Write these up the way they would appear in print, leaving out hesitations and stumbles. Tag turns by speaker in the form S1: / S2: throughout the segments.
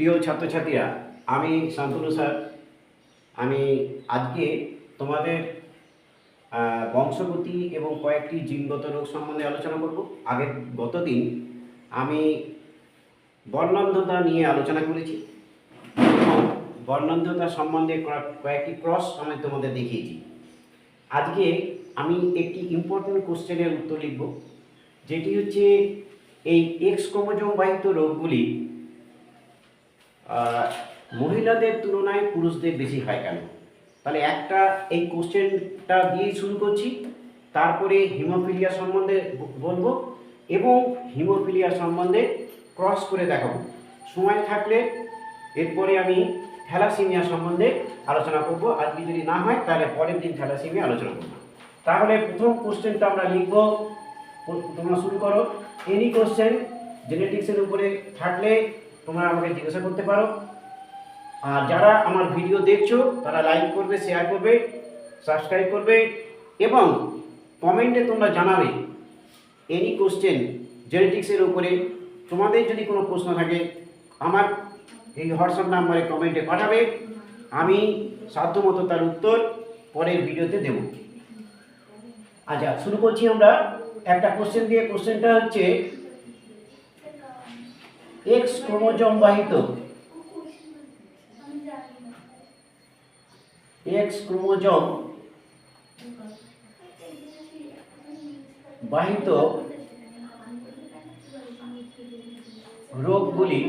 S1: প্রিয় ছাত্রছাত্রীরা, আমি শান্তনু স্যার। আমি আজকে তোমাদের বংশগতি এবং কয়েকটি জিনগত রোগ সম্বন্ধে আলোচনা করব। গত দিন আমি বর্ণান্ধতা নিয়ে আলোচনা করেছি এবং বর্ণান্ধতা সম্বন্ধে কয়েকটি ক্রস আমি তোমাদের দেখিয়েছি। আজকে আমি একটি ইম্পর্টেন্ট কোশ্চেনের উত্তর লিখব, যেটি হচ্ছে এই এক্স ক্রোমোজোম বাহিত রোগগুলি মহিলাদের তুলনায় পুরুষদের বেশি হয় কেন। তাহলে এই কোশ্চেনটা দিয়েই শুরু করছি, তারপরে হিমোফিলিয়া সম্বন্ধে বলবো এবং হিমোফিলিয়া সম্বন্ধে ক্রস করে দেখাবো। সময় থাকলে এরপরে আমি থ্যালাসেমিয়া সম্বন্ধে আলোচনা করব। আজকে যদি না হয় তাহলে পরের দিন থ্যালাসেমিয়া আলোচনা করব। তাহলে প্রথম কোশ্চেনটা আমরা লিখব। তোমরা শুরু করো। এনি কোশ্চেন জেনেটিক্সের উপরে থাকলে তোমরা আমাকে জিজ্ঞাসা করতে পারো। আর যারা আমার ভিডিও দেখছো তারা লাইক করবে, শেয়ার করবে, সাবস্ক্রাইব করবে এবং কমেন্টে তোমরা জানাবে এনি কোশ্চেন জেনেটিক্সের উপরে তোমাদের যদি কোনো প্রশ্ন থাকে আমার এই হোয়াটসঅ্যাপ নাম্বারে কমেন্টে পাঠাবে। আমি সাধ্যমতো তার উত্তর পরের ভিডিওতে দেব। আচ্ছা, শুরু করছি আমরা একটা কোশ্চেন দিয়ে। কোশ্চেনটা হচ্ছে এক্স ক্রোমোজোম বাহিত এক্স ক্রোমোজোম বাহিত রোগগুলি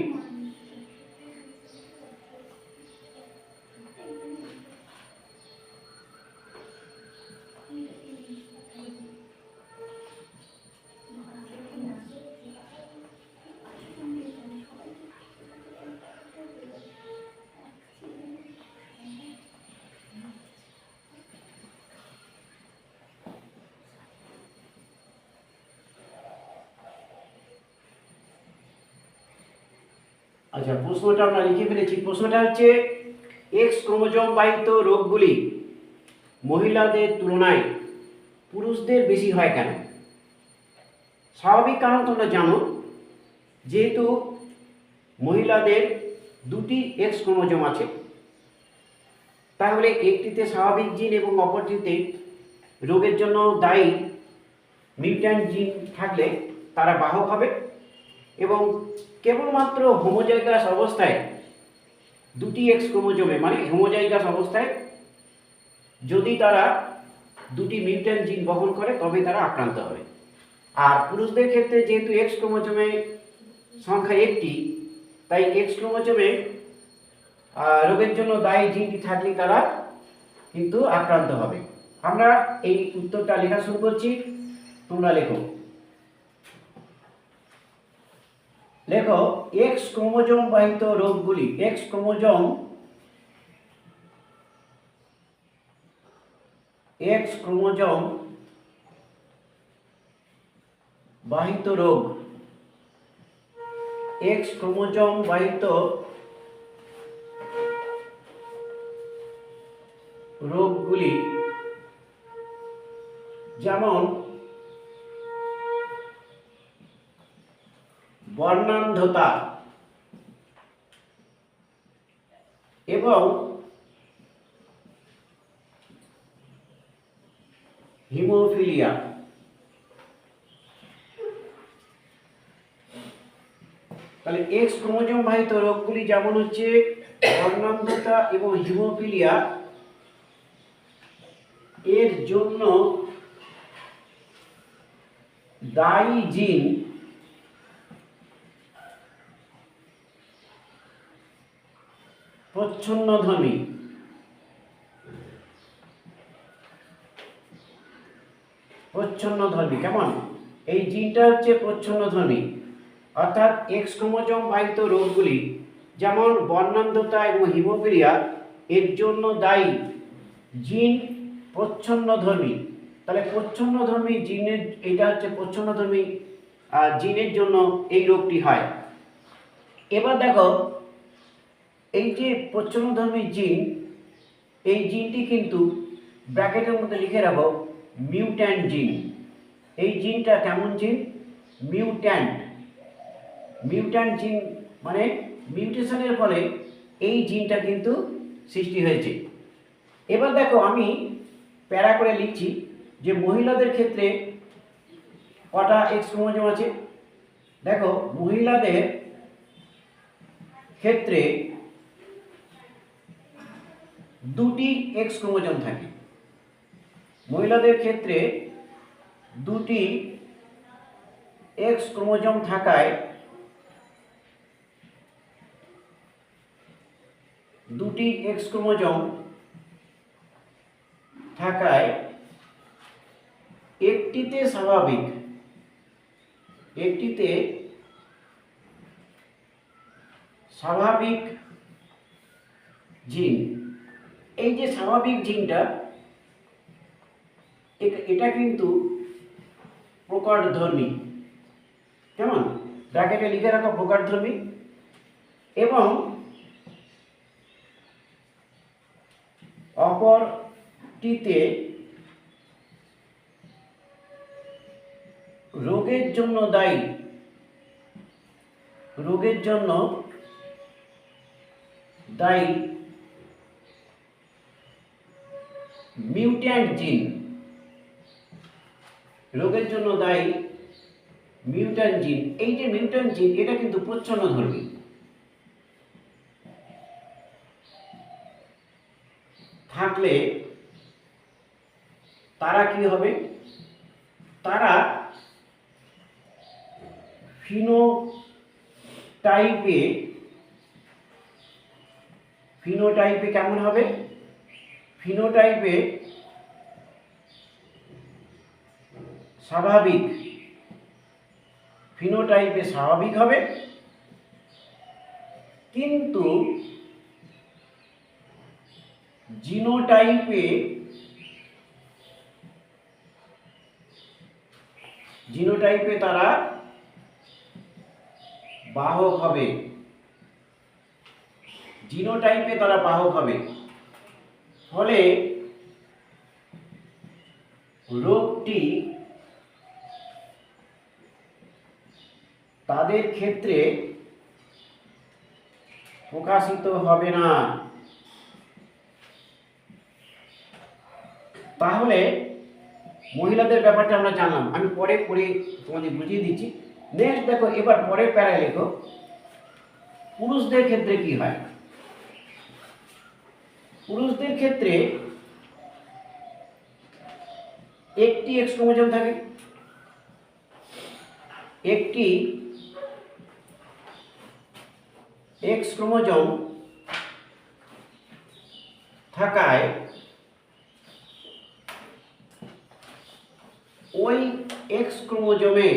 S1: আচ্ছা, প্রশ্নটা আমরা লিখে ফেলেছি। প্রশ্নটা হচ্ছে এক্স ক্রোমোজোম বাহিত রোগগুলি মহিলাদের তুলনায় পুরুষদের বেশি হয় কেন। স্বাভাবিক কারণ তোমরা জানো, যেহেতু মহিলাদের দুটি এক্স ক্রোমোজোম আছে, তাহলে একটিতে স্বাভাবিক জিন এবং অপরটিতে রোগের জন্য দায়ী মিউট্যান্ট জিন থাকলে তারা বাহক হবে এবং কেবলমাত্র হোমোজাইগাস অবস্থায় দুটি এক্স ক্রোমোজোমে মানে হোমোজাইগাস অবস্থায় যদি তারা দুটি মিউট্যান্ট জিন বহন করে তবে তারা আক্রান্ত হবে। আর পুরুষদের ক্ষেত্রে যেহেতু এক্স ক্রোমোজোমে সংখ্যা একটি, তাই এক্স ক্রোমোজোমে রোগের জন্য দায়ী জিনটি থাকলে তারা কিন্তু আক্রান্ত হবে। আমরা এই উত্তরটা লেখা শুরু করছি। তোমরা লেখো এক্স ক্রোমোজোম বাহিত রোগগুলি এক্স ক্রোমোজোম বাহিত রোগ এক্স ক্রোমোজোম বাহিত রোগগুলি যেমন বর্ণান্ধতা এবং হিমোফিলিয়া। তাহলে এক্স ক্রোমোজোম বাহিত রোগগুলি যেমন হচ্ছে বর্ণান্ধতা এবং হিমোফিলিয়া, এর জন্য দায়ী জিন প্রচ্ছন্নধর্মী। কেমন? এই জিনটা হচ্ছে প্রচ্ছন্নধর্মী, অর্থাৎ এক্স ক্রোমোজোম বাহিত রোগগুলি যেমন বর্ণান্ধতা এবং হিমোফিলিয়া এর জন্য দায়ী জিন প্রচ্ছন্নধর্মী। তাহলে প্রচ্ছন্নধর্মী জিনের এটা হচ্ছে প্রচ্ছন্নধর্মী জিনের জন্য এই রোগটি হয়। এবার দেখো, এই যে প্রচ্ছন্নধর্মী জিন, এই জিনটি কিন্তু ব্র্যাকেটের মধ্যে লিখে রাখো মিউট্যান্ট জিন। এই জিনটা কেমন জিন? মিউট্যান্ট জিন মানে মিউটেশনের ফলে এই জিনটা কিন্তু সৃষ্টি হয়েছে। এবার দেখো আমি প্যারা করে লিখছি যে মহিলাদের ক্ষেত্রে কটা এক্স ক্রোমোজোম আছে। দেখো মহিলাদের ক্ষেত্রে দুটি এক্স ক্রোমোজোম থাকে। মহিলাদের ক্ষেত্রে দুটি এক্স ক্রোমোজোম থাকায় একটিতে স্বাভাবিক জিন। এই যে স্বাভাবিক জিনটা এটা কিন্তু প্রকারধর্মী। কেমন? ব্র্যাকেটে লিখে রাখো প্রকারধর্মী। এবং অপরটিতে রোগের জন্য দায়ী মিউট্যান্ট জিন। রোগের জন্য দায়ী মিউট্যান্ট জিন। এই যে মিউট্যান্ট জিন এটা কিন্তু প্রচ্ছন্নধর্মী। থাকলে তারা কি হবে? তারা ফিনোটাইপে কেমন হবে? ফিনোটাইপে স্বাভাবিক হবে, কিন্তু জিনোটাইপে তারা বাহক হবে। ফলে রোগটি তাদের ক্ষেত্রে প্রকাশিত হবে না। তাহলে মহিলাদের ব্যাপারটা আমরা জানলাম। আমি পরে তোমাদের বুঝিয়ে দিচ্ছি। নেক্সট দেখো, এবার পরের প্যারায় লেখো পুরুষদের ক্ষেত্রে কি হয়। পুরুষদের ক্ষেত্রে একটি এক্স ক্রোমোজোম থাকে। একটি এক্স ক্রোমোজোম থাকায় ওই এক্স ক্রোমোজোমে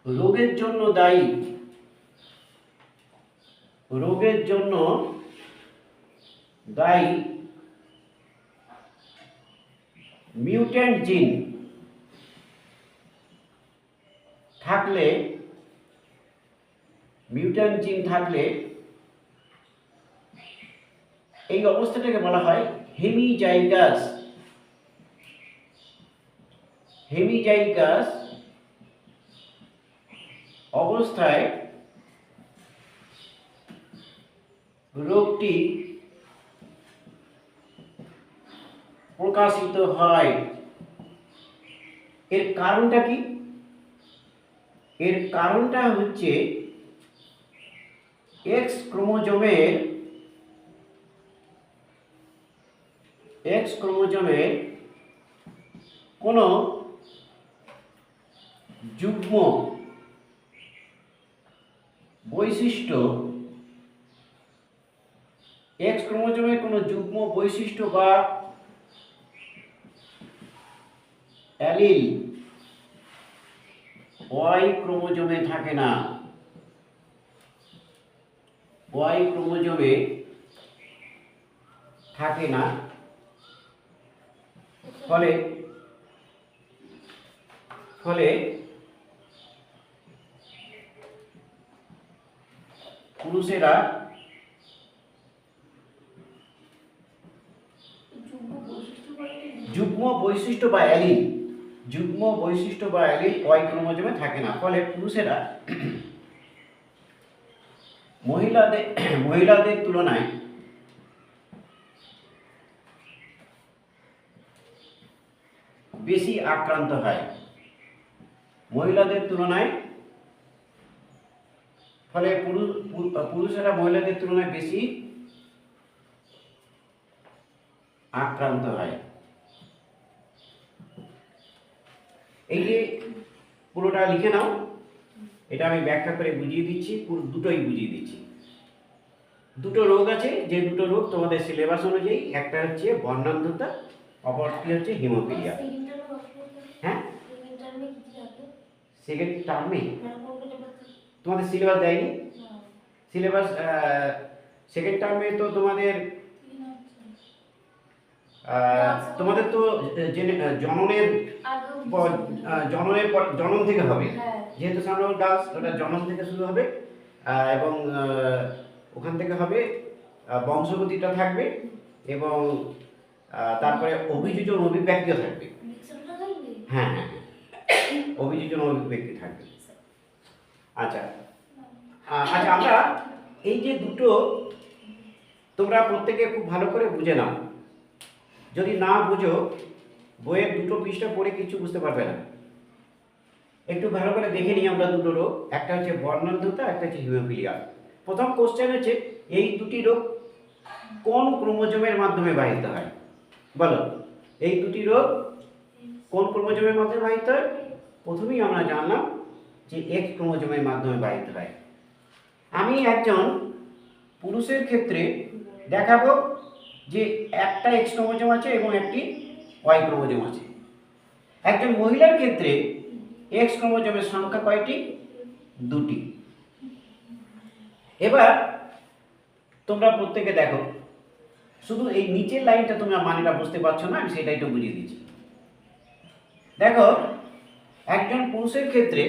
S1: রোগের জন্য দায়ী মিউট্যান্ট জিন থাকলে এই অবস্থাটাকে বলা হয় হেমিজাইগাস অবস্থায় রোগটি প্রকাশিত হয়। এর কারণটা কি? এর কারণটা হচ্ছে এক্স ক্রোমোজোমের কোনো যুগ্ম বৈশিষ্ট্য বা অ্যালিল ওয়াই ক্রোমোজোমে থাকে না। ফলে পুরুষেরা যুগ্ম বৈশিষ্ট্য বা অ্যালিল ওয়াই ক্রোমোজোমে থাকে না, ফলে পুরুষেরা মহিলাদের তুলনায় বেশি আক্রান্ত হয়। ফলে পুরুষেরা মহিলাদের তুলনায় বেশি আক্রান্ত হয়। এই যে পুরোটা লিখে নাও, এটা আমি ব্যাখ্যা করে বুঝিয়ে দিচ্ছি, দুটোই বুঝিয়ে দিচ্ছি। দুটো রোগ আছে, যে দুটো রোগ তোমাদের সিলেবাস অনুযায়ী, একটা হচ্ছে বর্ণান্ধতা, অপরটি হচ্ছে হিমোফিলিয়া। হ্যাঁ, সেকেন্ড টার্মে তোমাদের সিলেবাস দেয়নি? সিলেবাস সেকেন্ড টার্মে তো তোমাদের তো জনন থেকে হবে, যেহেতু সামনে গাছ, ওটা জনন থেকে শুরু হবে, এবং ওখান থেকে হবে বংশগতিটা থাকবে, এবং তারপরে অভিযোজন অভিব্যক্তিও থাকবে। হ্যাঁ হ্যাঁ, অভিযোজন অভিব্যক্তি থাকবে। আচ্ছা আচ্ছা, আমরা এই যে দুটো, তোমরা প্রত্যেকে খুব ভালো করে বুঝে নাও। যদি না বুঝো, বইয়ের দুটো পৃষ্ঠা পড়ে কিছু বুঝতে পারবে না। একটু ভালো করে দেখে নিই আমরা দুটো রোগ, একটা হচ্ছে বর্ণান্ধতা, একটা হচ্ছে হিমোফিলিয়া। প্রথম কোশ্চেন হচ্ছে, এই দুটি রোগ কোন ক্রোমোজোমের মাধ্যমে বাহিত হয়? বলো, এই দুটি রোগ কোন ক্রোমোজোমের মাধ্যমে বাহিত হয়? প্রথমেই আমরা জানলাম যে এক্স ক্রোমোজোমের মাধ্যমে বাহিত হয়। আমি একজন পুরুষের ক্ষেত্রে দেখাবো যে একটা এক্স ক্রোমোজোম আছে এবং একটি ওয়াই ক্রোমোজোম আছে। একজন মহিলার ক্ষেত্রে এক্স ক্রোমোজোমের সংখ্যা কয়টি? দুটি। এবার তোমরা প্রত্যেকে দেখো, শুধু এই নিচের লাইনটা তোমরা মানেটা বুঝতে পারছো না, আমি সেটাই তো বুঝিয়ে দিচ্ছি। দেখো, একজন পুরুষের ক্ষেত্রে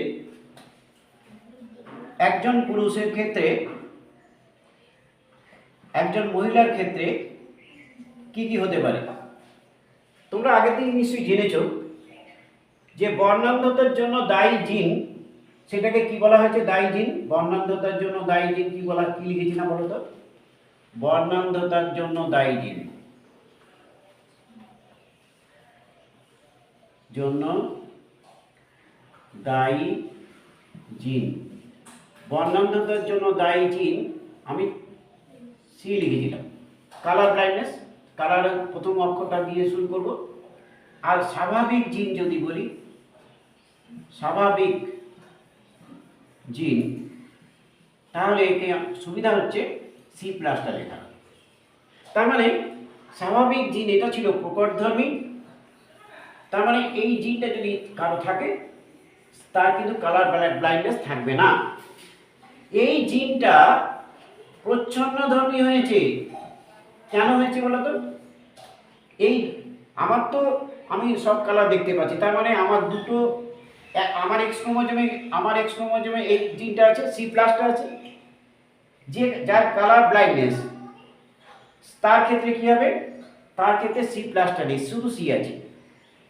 S1: একজন মহিলার ক্ষেত্রে কি কি হতে পারে? তোমরা আগে থেকে নিশ্চয়ই জেনেছো যে বর্ণান্ধতার জন্য দায়ী জিন, সেটাকে কি বলা হয়েছে? দায়ী জিন। বর্ণান্ধতার জন্য দায়ী জিন কি লিখেছি না বলো তো? বর্ণান্ধতার জন্য দায়ী জিন, বর্ণান্ধতার জন্য দায়ী জিন আমি সি লিখেছিলাম। কালার ব্লাইন্ডনেস, কালারের প্রথম অক্ষরটা দিয়ে শুরু করব। আর স্বাভাবিক জিন যদি বলি, স্বাভাবিক জিন, তাহলে একে সুবিধা হচ্ছে সি প্লাসটা লেখা। তার মানে স্বাভাবিক জিন এটা ছিল প্রকটধর্মী, তার মানে এই জিনটা যদি কারো থাকে, তার কিন্তু কালার ব্লাইন্ডনেস থাকবে না। এই জিনটা প্রচ্ছন্নধর্মী হয়েছে। কেন হয়েছে বলো তো? আমি সব কালার দেখতে পাচ্ছি, তার মানে আমার এক্স ক্রোমোজোমে এই জিনটা আছে, সি প্লাসটা আছে, যার কালার ব্লাইন্ডনেস, তার ক্ষেত্রে কি হবে? তার ক্ষেত্রে সি প্লাসটা নেই, শুধু সি আছে।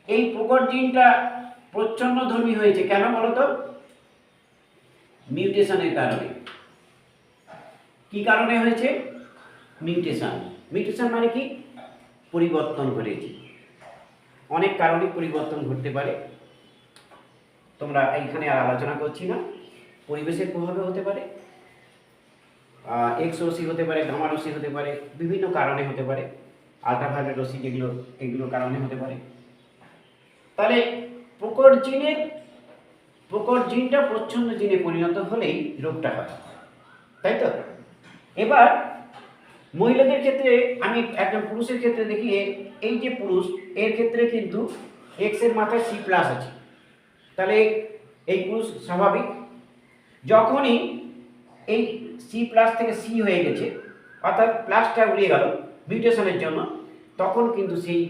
S1: এই প্রকট জিনটা প্রচ্ছন্নধর্মী হয়েছে কেন বলো তো? মিউটেশনের কারণে। কি কারণে হয়েছে? মিউটেশন মানে কি? পরিবর্তন ঘটেছে। অনেক কারণে পরিবর্তন ঘটতে পারে, তোমরা এইখানে আর আলোচনা করছি না। পরিবেশের প্রভাবে হতে পারে, এক্স রশ্মি হতে পারে, গামা রশ্মি হতে পারে, বিভিন্ন কারণে হতে পারে, আল্ট্রাভায়োলেট রশ্মি, এগুলোর কারণে হতে পারে। তাহলে প্রকট জিনটা প্রচ্ছন্ন জিনে পরিণত হলেই রোগটা হয়, তাই তো? এবার মহিলাদের ক্ষেত্রে, আমি একজন পুরুষের ক্ষেত্রে দেখি, এই যে পুরুষ, এর ক্ষেত্রে কিন্তু এক্স এর মাথায় সি প্লাস আছে, তাহলে এই পুরুষ স্বাভাবিক। যখনই এই সি প্লাস থেকে সি হয়ে গেছে, অর্থাৎ প্লাসটা উড়িয়ে গেল মিউটেশনের জন্য, তখন কিন্তু সেই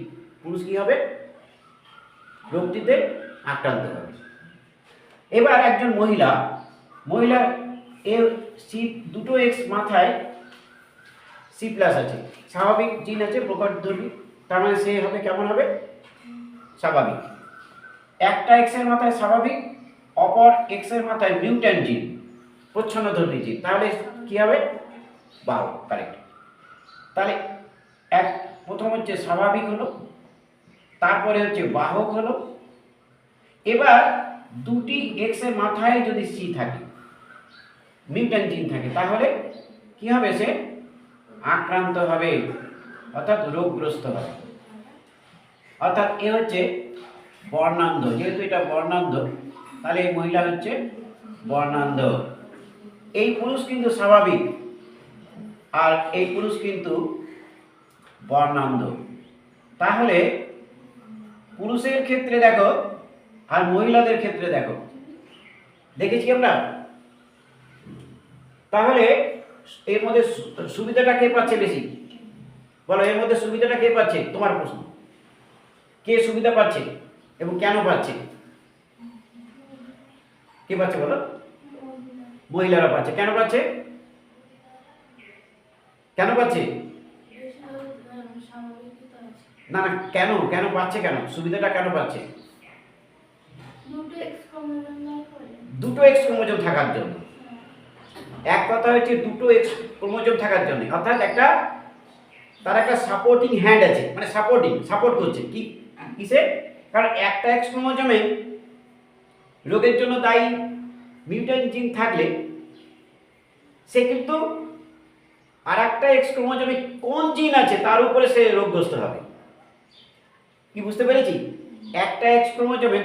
S1: পুরুষ কি হবে? রোগটিতে আক্রান্ত হবে। এবার একজন মহিলা এর সি দুটো এক্স মাথায় সি প্লাস আছে, স্বাভাবিক জিন আছে, প্রকটধর্মী, তার মানে সে হবে কেমন হবে? স্বাভাবিক, একটা এক্স এর মাথায় স্বাভাবিক, অপর এক্স এর মাথায় মিউট্যান্ট জিন, প্রচ্ছন্নধর্মী জিন, তাহলে কি হবে? বাহু, কারেক্ট। তাহলে প্রথম হচ্ছে স্বাভাবিক হলো, তারপরে হচ্ছে বাহক হলো। এবার দুটি এক্স এর মাথায় যদি সি থাকে, মিউট্যান্ট জিন থাকে, তাহলে কি হবে? সে আক্রান্ত হবে, অর্থাৎ রোগগ্রস্ত হবে। অর্থাৎ এ হচ্ছে বর্ণান্ধ, যেহেতু এটা বর্ণান্ধ তাহলে এই মহিলা হচ্ছে বর্ণান্ধ। এই পুরুষ কিন্তু স্বাভাবিক আর এই পুরুষ কিন্তু বর্ণান্ধ। তাহলে পুরুষের ক্ষেত্রে দেখো আর মহিলাদের ক্ষেত্রে দেখো, দেখেছি আমরা। তাহলে এর মধ্যে সুবিধাটা কে পাচ্ছে বেশি? বলো, এর মধ্যে সুবিধাটা কে পাচ্ছে? তোমার প্রশ্ন, কে সুবিধা পাচ্ছে এবং কেন পাচ্ছে? কে পাচ্ছে বলো? মহিলারা পাচ্ছে। কেন পাচ্ছে? কেন পাচ্ছে? না না, কেন কেন পাচ্ছে? কেন সুবিধাটা কেন পাচ্ছে? দুটো এক্স ক্রোমোজোম থাকার জন্য। এক কথা হচ্ছে দুটো এক্স ক্রোমোজোম থাকার জন্য, অর্থাৎ একটা তার একটা সাপোর্টিং হ্যান্ড আছে, মানে সাপোর্ট করছে কি কিসে? কারণ একটা এক্স ক্রোমোজোমে রোগের জন্য দায়ী মিউট্যান্ট জিন থাকলে সে কিন্তু আর একটা এক্স ক্রোমোজোমে কোন জিন আছে তার উপরে সে রোগগ্রস্ত হবে। কি বুঝতে পেরেছি? একটা এক্স ক্রোমোজোমে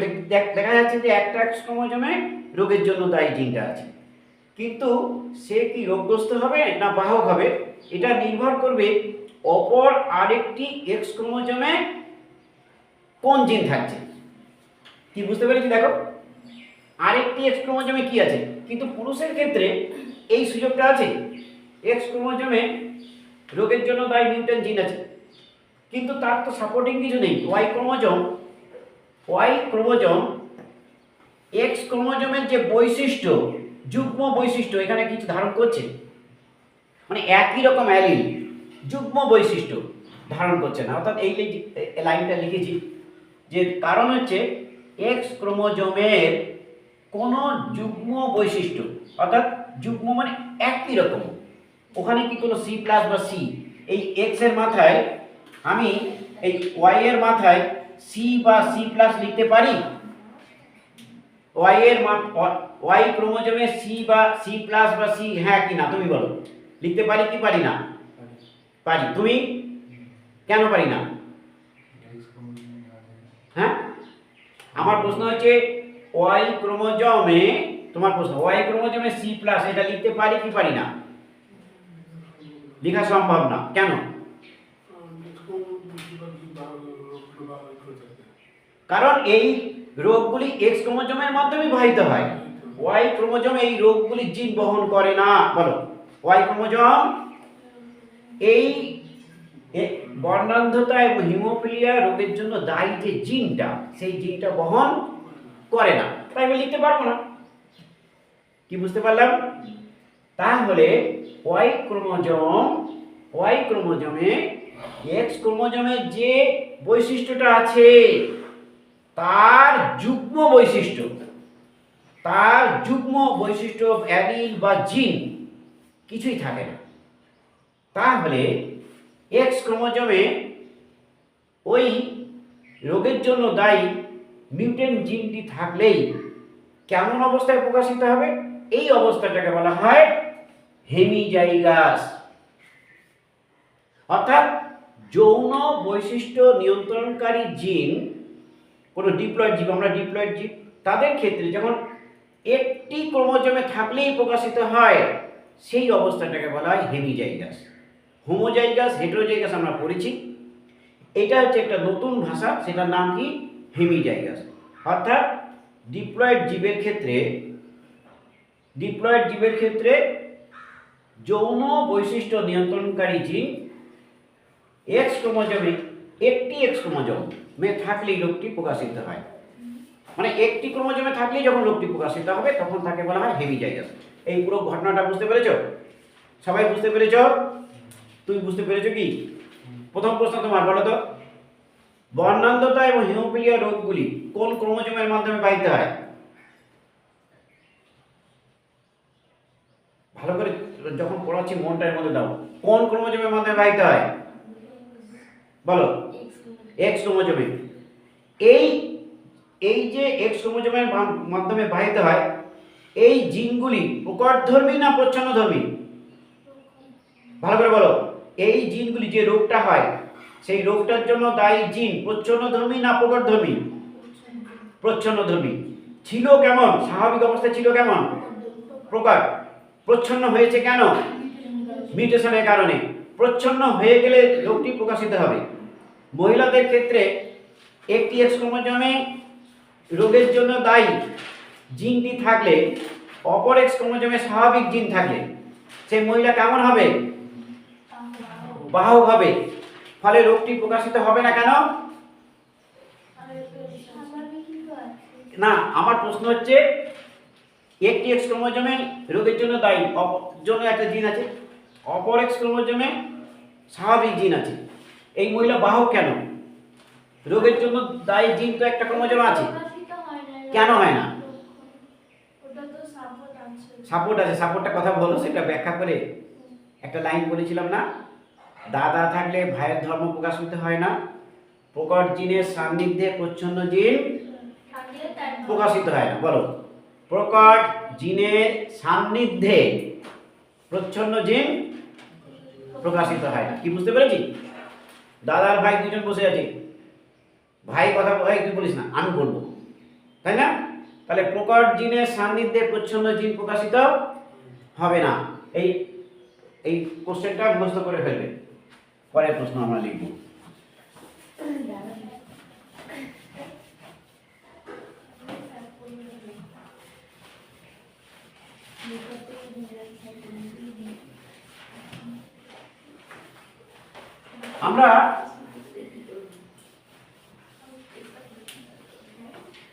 S1: দেখা যাচ্ছে যে একটা এক্স ক্রোমোজোমে রোগের জন্য দায়ী জিনটা আছে, কিন্তু সে কি রোগগ্রস্ত হবে না বাহক হবে, এটা নির্ভর করবে অপর আরেকটি এক্স ক্রোমোজোমে কোন জিন থাকছে। কি বুঝতে পেরেছি? দেখো, আরেকটি এক্স ক্রোমোজোমে কি আছে, কিন্তু পুরুষের ক্ষেত্রে এই সুযোগটা আছে। এক্স ক্রোমোজোমে রোগের জন্য দায়ী মিউট্যান্ট জিন আছে, কিন্তু তার তো সাপোর্টিং কিছু নেই। ওয়াই ক্রোমোজোম এক্স ক্রোমোজোমের যে বৈশিষ্ট্য, যুগ্ম বৈশিষ্ট্য এখানে কিছু ধারণ করছে, মানে একই রকম অ্যালিল যুগ্ম বৈশিষ্ট্য ধারণ করছে না। অর্থাৎ এই লাইনটা লিখেছি যে কারণ হচ্ছে এক্স ক্রোমোজোমের কোনো যুগ্ম বৈশিষ্ট্য, অর্থাৎ যুগ্ম মানে একই রকম, ওখানে কি কোনো সি প্লাস বা সি, এই এক্স এর মাথায় আমি এই ওয়াই এর মাথায় সি বা সি প্লাস লিখতে পারি? ওয়াই ক্রোমোজোমে সি বা সি প্লাস বা সি, হ্যাঁ কি না তুমি বলো, লিখতে পারি কি পারি না? পারি। তুমি কেন পারি না? হ্যাঁ, আমার প্রশ্ন হচ্ছে ওয়াই ক্রোমোজোমে, তোমার প্রশ্ন ওয়াই ক্রোমোজোমে সি প্লাস এটা লিখতে পারি কি পারি না? লেখা সম্ভব না। কেন? কারণ এই রোগগুলি এক্স ক্রোমোজোমের মাধ্যমে বাহিত হয়, ওয়াই ক্রোমোজোম এই রোগগুলি জিন বহন করে না। বলো, ওয়াই ক্রোমোজোম এই বর্ণান্ধতা এবং হিমোফিলিয়া রোগের জন্য দায়ী যে জিনটা, সেই জিনটা বহন করে না, তাই আমি লিখতে পারবো না। কি বুঝতে পারলাম? তাহলে ওয়াই ক্রোমোজোমে এক্স ক্রোমোজোমের যে বৈশিষ্ট্যটা আছে তার যুগ্ম বৈশিষ্ট্য অ্যালিল বা জিন কিছুই থাকে না। তাহলে এক্স ক্রোমোজোমে ওই রোগের জন্য দায়ী মিউট্যান্ট জিনটি থাকলেই কেমন অবস্থায় প্রকাশিত হবে? এই অবস্থাটাকে বলা হয় হেমিজাইগাস। অর্থাৎ যৌন বৈশিষ্ট্য নিয়ন্ত্রণকারী জিন, কোনো ডিপ্লয়েড জীব, আমরা ডিপ্লয়েড জীব, তাদের ক্ষেত্রে যখন একটি ক্রোমোজোমে থাকলেই প্রকাশিত হয় সেই অবস্থাটাকে বলা হয় হেমিজাইগাস। হোমোজাইগাস, হেটেরোজাইগাস আমরা পড়েছি, এটা হচ্ছে একটা নতুন ভাষা, সেটার নাম কি? হেমিজাইগাস। অর্থাৎ ডিপ্লয়েড জীবের ক্ষেত্রে যৌন বৈশিষ্ট্য নিয়ন্ত্রণকারী জিন এক্স ক্রোমোজোমে, একটি এক্স ক্রোমোজোমে থাকলেই রোগটি প্রকাশিত হয়, মানে একটি ক্রোমোজোমে থাকলেই যখন রোগটি প্রকাশিত হবে তখন তাকে বলা হয় হেমিজাইগাস। এই পুরো ঘটনাটা বুঝতে পেরেছো? সবাই বুঝতে পেরেছো? তুমি বুঝতে পেরেছো কি? প্রথম প্রশ্ন তোমার, বলো তো, বর্ণান্ধতা এবং হিমোফিলিয়া রোগগুলি কোন ক্রোমোজোমের মাধ্যমে বাহিত হয়? ভালো করে যখন পড়াচ্ছি মনটা এর মধ্যে দাও। কোন ক্রোমোজোমের মাধ্যমে বাহিত হয়? বলো। এক্স ক্রোমোজোমে। এই এই যে এক্স ক্রোমোজোমের মাধ্যমে বাহিত হয়, এই জিনগুলি প্রকটধর্মী না প্রচ্ছন্নধর্মী? ভালো করে বলো। এই জিনগুলি যে রোগটা হয়, সেই রোগটার জন্য দায়ী জিন প্রচ্ছন্নধর্মী না প্রকটধর্মী? প্রচ্ছন্নধর্মী। ছিল কেমন? স্বাভাবিক অবস্থায় ছিল কেমন? প্রকট। প্রচ্ছন্ন হয়েছে কেন? মিউটেশনের কারণে। প্রচ্ছন্ন হয়ে গেলে রোগটি প্রকাশিত হবে। মহিলাদের ক্ষেত্রে একটি এক্স ক্রোমোজোমে রোগের জন্য দায়ী জিনটি থাকলে, অপর এক্স ক্রোমোজোমে স্বাভাবিক জিন থাকলে সেই মহিলা কেমন হবে? বাহক হবে। ফলে রোগটি প্রকাশিত হবে না কেন? না, আমার প্রশ্ন হচ্ছে একটি এক্স ক্রোমোজোমে রোগের জন্য দায়ী জন্য একটা জিন আছে, অপর এক্স ক্রোমোজোমে স্বাভাবিক জিন আছে, এই মহিলা বাহক কেন? রোগের জন্য দায়ী জিন তো একটা ক্রোমোজোমে আছে, কেন হয় না? সাপোর্ট আছে। সাপোর্টটা কথা বলো, সেটা ব্যাখ্যা করে। একটা লাইন বলেছিলাম না, দাদা থাকলে ভাইয়ের ধর্ম প্রকাশিত হয় না, প্রকট জিনের সান্নিধ্যে প্রচ্ছন্ন জিন প্রকাশিত হয় না। বলো, প্রকট জিনের সান্নিধ্যে প্রচ্ছন্ন জিন প্রকাশিত হয় না। কি বুঝতে পেরেছি? দাদার ভাই দুজন বসে আছে, ভাই কথা ভাই তুই বলিস না, আমি বলবো, তাই না? তাহলে প্রকট জিনের সান্নিধ্যে প্রচ্ছন্ন জিন প্রকাশিত হবে না। এই এই কোশ্চেনটা মুখস্থ করে ফেলবে, পরের প্রশ্ন আমরা লিখব। আমরা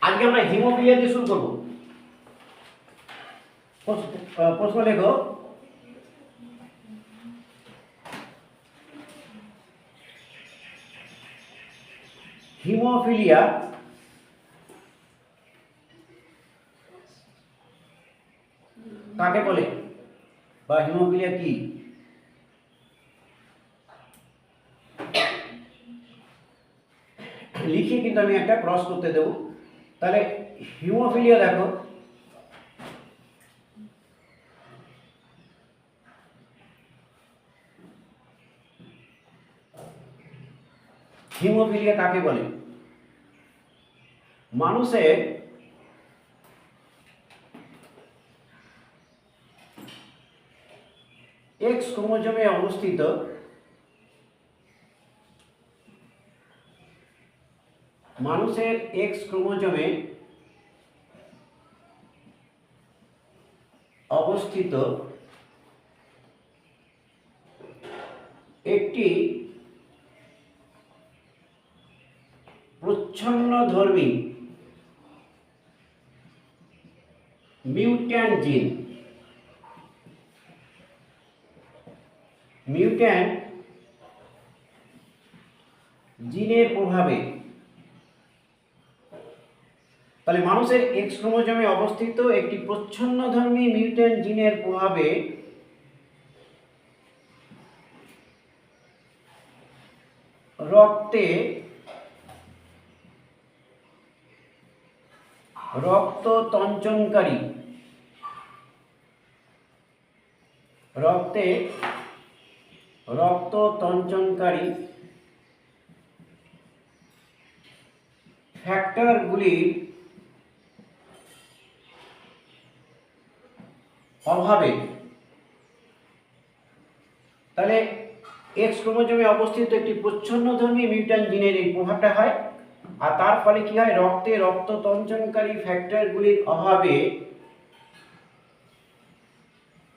S1: আজকে আমরা হিমোফিলিয়া দিয়ে শুরু করব। প্রশ্ন লেখো, হিমোফিলিয়া কাকে বলে বা হিমোফিলিয়া কি? লিখে কিন্তু আমি একটা ক্রস করতে দেব। তাহলে হিমোফিলিয়া দেখো, হিমোফিলিয়া কাকে বলে? মানুষের এক্স ক্রোমোজোমে অবস্থিত এক্স ক্রোমোজোমে অবস্থিত একটি প্রচ্ছন্নধর্মী মিউট্যান্ট জিন, মিউট্যান্ট জিনের প্রভাবে, তাহলে মানুষের এক্স ক্রোমোজোমে অবস্থিত একটি প্রচ্ছন্নধর্মী মিউট্যান্ট জিনের প্রভাবে রক্তে রক্ততঞ্চনকারী ফ্যাক্টরগুলির অভাবে, তাহলে এক্স ক্রোমোজোমে অবস্থিত একটি প্রচ্ছন্নধর্মী মিউট্যান্ট জিনের এই প্রভাবটা হয়, আর তার ফলে কি হয়? রক্তে রক্ততঞ্চনকারী ফ্যাক্টরগুলির অভাবে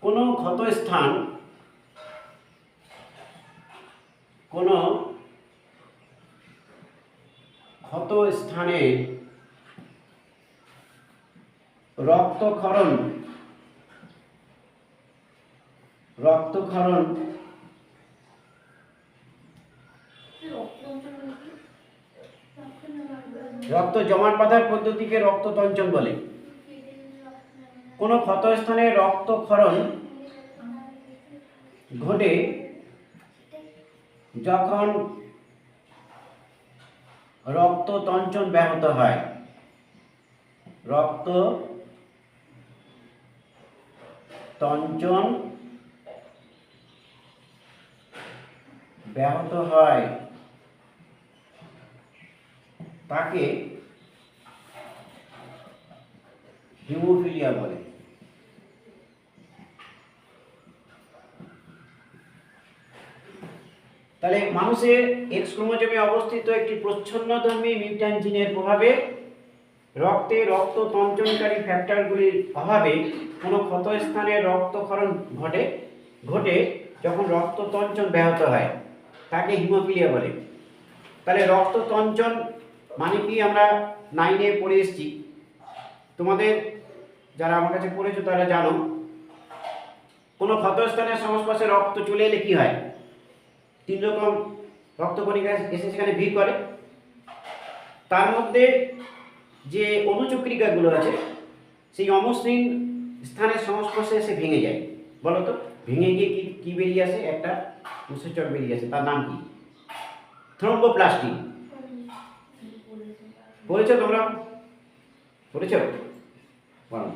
S1: কোনো ক্ষত স্থানে রক্তক্ষরণ রক্ত জমাট বাঁধার পদ্ধতিকে রক্ততঞ্চন বলে। কোনো ক্ষতস্থানে রক্তক্ষরণ ঘটে যখন রক্ততঞ্চন ব্যাহত হয়। রক্ততঞ্চন ব্যাহত হয় তাকে হিমোফিলিয়া বলে। তাহলে মানুষের এক্স ক্রোমোজোমে অবস্থিত একটি প্রচ্ছন্নধর্মী মিউট্যান্ট জিনের প্রভাবে রক্তে রক্ততঞ্চনকারী ফ্যাক্টরগুলির অভাবে কোনো ক্ষতস্থানে রক্তক্ষরণ ঘটে যখন রক্ততঞ্চন ব্যাহত হয় তাকে হিমোফিলিয়া বলে। তাহলে রক্ততঞ্চন মানে কি আমরা 9-এ পড়ে এসেছি, তোমাদের যারা আমার কাছে পড়েছো তারা জানো কোনো ক্ষতস্থানের সংস্পর্শে রক্ত চলে এলে কি হয়, 3 রকম রক্তকণিকা এসে সেখানে ভিড় করে, তার মধ্যে যে অনুচক্রিকাগুলো আছে সেই অমসৃণ স্থানের সংস্পর্শে এসে ভেঙে যায়। বলো তো ভেঙে গিয়ে কি বেরিয়ে আসে? একটা উৎসেচক বেরিয়ে আসে, তার নাম কি? থ্রম্বোপ্লাস্টি। পড়েছো তোমরা? পড়েছো? বলো।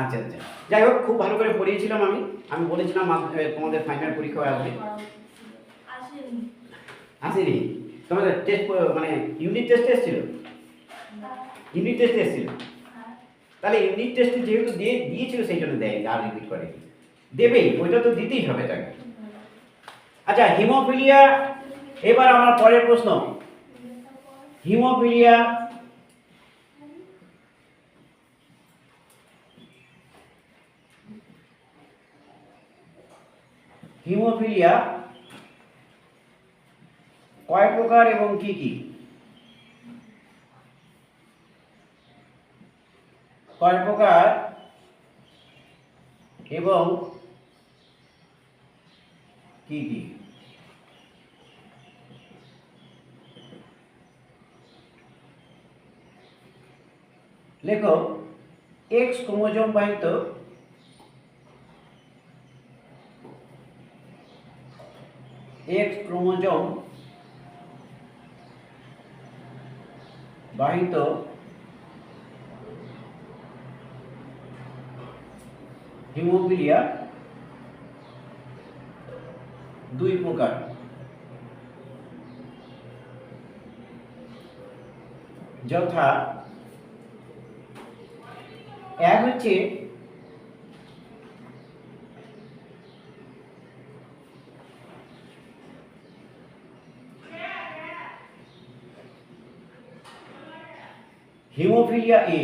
S1: আচ্ছা আচ্ছা, যাই হোক খুব ভালো করে পড়িয়েছিলাম আমি বলেছিলাম তোমাদের ফাইনাল পরীক্ষা আসবে। আসেনি? তোমাদের টেস্ট মানে ইউনিট টেস্ট এসেছিল? ইউনিট টেস্ট এসেছিল? তাহলে ইউনিট টেস্টে যেহেতু দিয়েছিল সেই জন্য দেয়, আর রিপিট করে দেবেই, ওইটা তো দিতেই হবে তাকে। আচ্ছা হিমোফিলিয়া, এবার আমার পরের প্রশ্ন, হিমোফিলিয়া হিমোফিলিয়া কয় প্রকার এবং কি কি? কয় প্রকার এবং কি কি? লেখো এক্স ক্রোমোজোম বাহিত হিমোফিলিয়া 2 প্রকার। যথা এক হচ্ছে হিমোফিলিয়া এ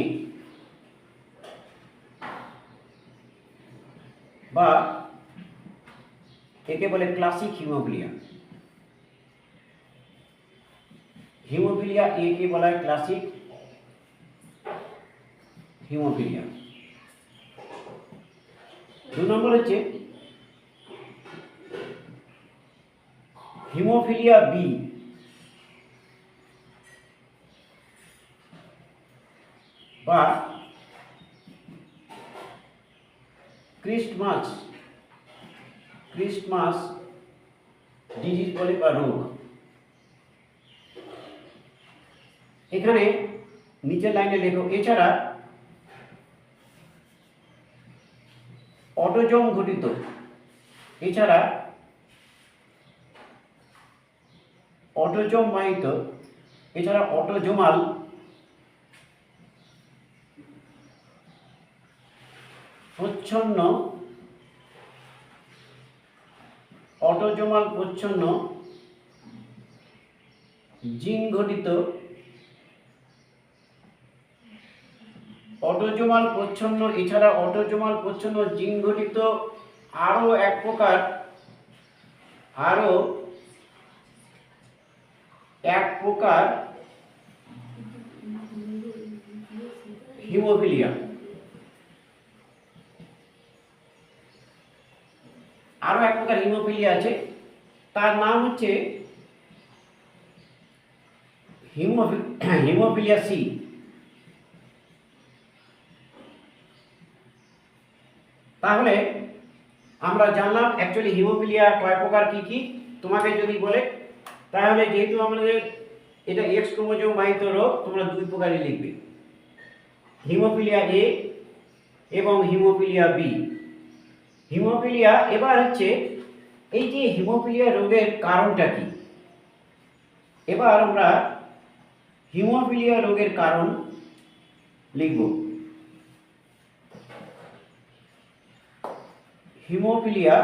S1: বা একে বলে ক্লাসিক হিমোফিলিয়া। হিমোফিলিয়া এ কে বলা হয় ক্লাসিক হিমোফিলিয়া। 2 নম্বর হচ্ছে হিমোফিলিয়া বি বা ক্রিস্টমাস ডিজিজ বলে বা রোগ। এখানে নিচের লাইনে লেখো এছাড়া অটোজোম ঘটিত অটোজোম বাহিত এছাড়া অটোজোমাল প্রচ্ছন্ন জিন ঘটিত অটোজোমাল প্রচ্ছন্ন জিন ঘটিত আরো এক প্রকার হিমোফিলিয়া। আরো এক প্রকার হিমোফিলিয়া আছে তার নাম হচ্ছে হিমোফিলিয়া সি। তাহলে আমরা জানলাম অ্যাকচুয়ালি হিমোফিলিয়া কয় প্রকার কি কি। তোমাকে যদি বলে তাহলে যেহেতু আমাদের এটা এক্স ক্রোমোজোম বাহিত রোগ, তোমরা দুই প্রকারই লিখবে, হিমোফিলিয়া এ এবং হিমোফিলিয়া বি। হিমোফিলিয়া, এবার হচ্ছে এই যে হিমোফিলিয়া রোগের কারণটা কি, এবার আমরা হিমোফিলিয়া রোগের কারণ লিখব। হিমোফিলিয়া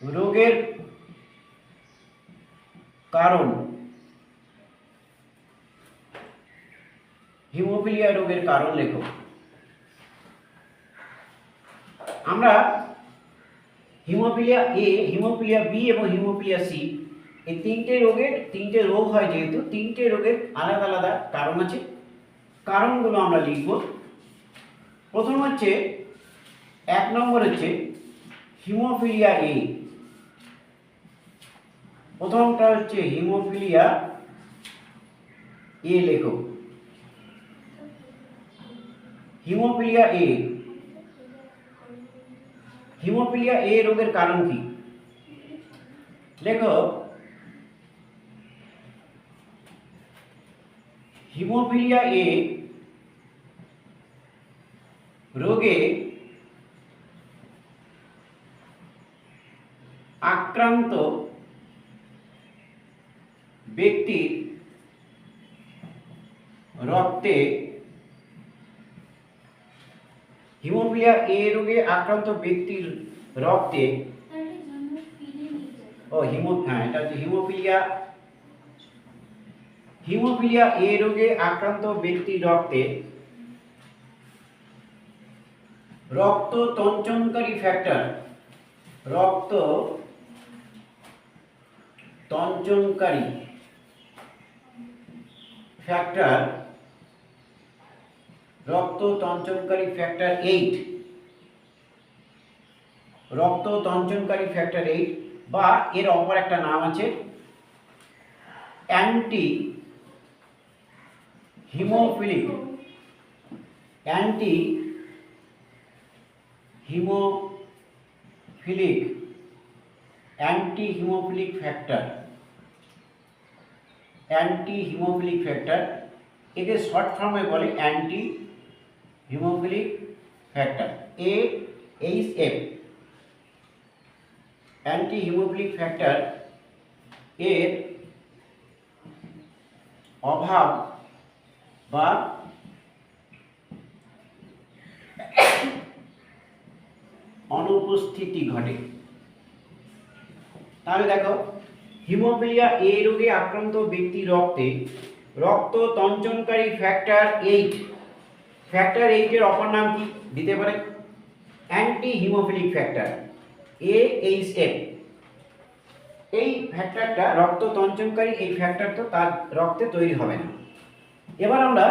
S1: রোগের কারণ, হিমোফিলিয়া রোগের কারণ লেখো। আমরা হিমোফিলিয়া এ, হিমোফিলিয়া বি এবং হিমোফিলিয়া সি, এই তিনটে রোগ হয়, যেহেতু তিনটে রোগের আলাদা আলাদা কারণ আছে। কারণগুলো আমরা লিখব। প্রথম হচ্ছে, 1 নম্বর হচ্ছে হিমোফিলিয়া এ। প্রথমটা হচ্ছে হিমোফিলিয়া এ লেখো। হিমোফিলিয়া এ, হিমোফিলিয়া এ রোগের কারণ কি লেখো। হিমোফিলিয়া এ রোগে আক্রান্ত ব্যক্তির রক্তে, হিমোফিলিয়া এ রোগে আক্রান্ত ব্যক্তির রক্তে, এটা হচ্ছে হিমোফিলিয়া এ রোগে আক্রান্ত ব্যক্তির রক্তে রক্ত তঞ্চনকারী ফ্যাক্টর, রক্ত তঞ্চনকারী ফ্যাক্টর, রক্ত তঞ্চনকারী ফ্যাক্টর 8, রক্ত তঞ্চনকারী ফ্যাক্টর 8, বা এর অপর একটা নাম আছে anti haemophilic, anti haemophilic, anti haemophilic factor, anti haemophilic factor, একে শর্ট ফর্মে বলে anti haemophilic factor, AHF। Anti haemophilic factor এর অভাব বা অনুপস্থিতি ঘটে। তাহলে দেখো, হিমোফিলিয়া এ রোগে আক্রান্ত ব্যক্তির রক্তে রক্ত তঞ্চনকারী ফ্যাক্টর 8, ফ্যাক্টর 8 এর অপর নাম কি দিতে পারে? Anti haemophilic factor, AHF। এই ফ্যাক্টরটা রক্ত তঞ্চনকারী, এই ফ্যাক্টর তো তার রক্তে তৈরি হবে না। এবার আমরা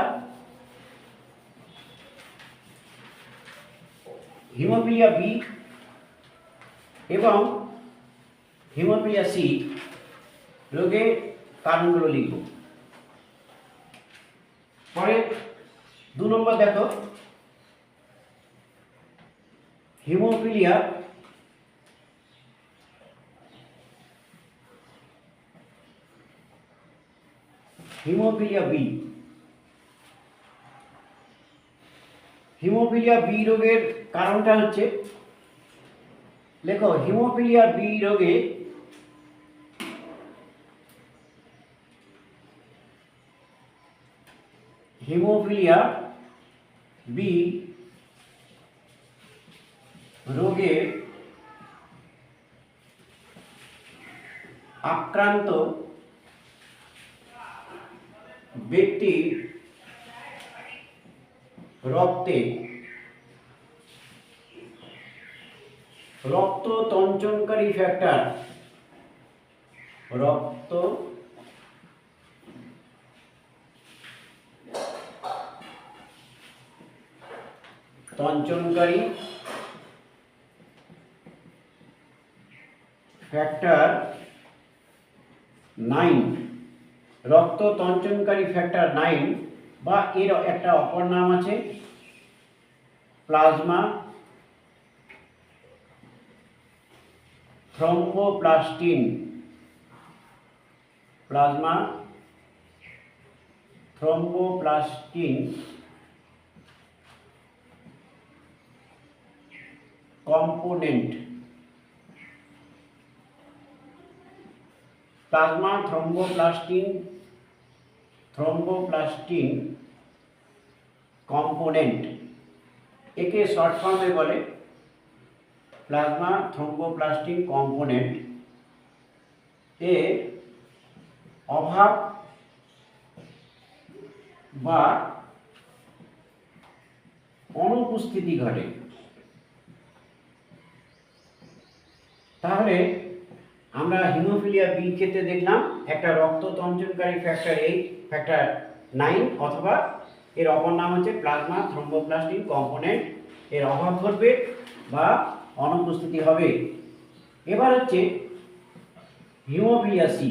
S1: হিমোফিলিয়া বি এবং হিমোফিলিয়া সি রোগের কারণগুলো লিখব। পরে 2 নম্বর দেখো, হিমোফিলিয়া বি, হিমোফিলিয়া বি রোগের কারণটা হচ্ছে, লেখো হিমোফিলিয়া বি রোগে হিমোফিলিয়া বি রোগে আক্রান্ত ব্যক্তির রক্তে রক্ত তঞ্চনকারী ফ্যাক্টর, রক্ত তঞ্চনকারী ফ্যাক্টর 9, রক্ত তঞ্চনকারী ফ্যাক্টর 9 বা এর একটা অপর নাম আছে plasma thromboplastin, plasma thromboplastin component, plasma thromboplastin component, একে শর্ট ফর্মে বলে প্লাজমা থ্রম্বোপ্লাস্টিন কম্পোনেন্ট। এর অভাব বা অনুপস্থিতি ঘটে। তাহলে আমরা হিমোফিলিয়া বি ক্ষেত্রে দেখলাম একটা রক্ত তঞ্চনকারী ফ্যাক্টর 8, ফ্যাক্টর 9 অথবা এর অপর নাম হচ্ছে প্লাজমা থ্রম্বোপ্লাস্টিন কম্পোনেন্ট, এর অভাব ঘটবে বা অনুপস্থিতি হবে। এবার হচ্ছে হিমোফিলিয়া সি।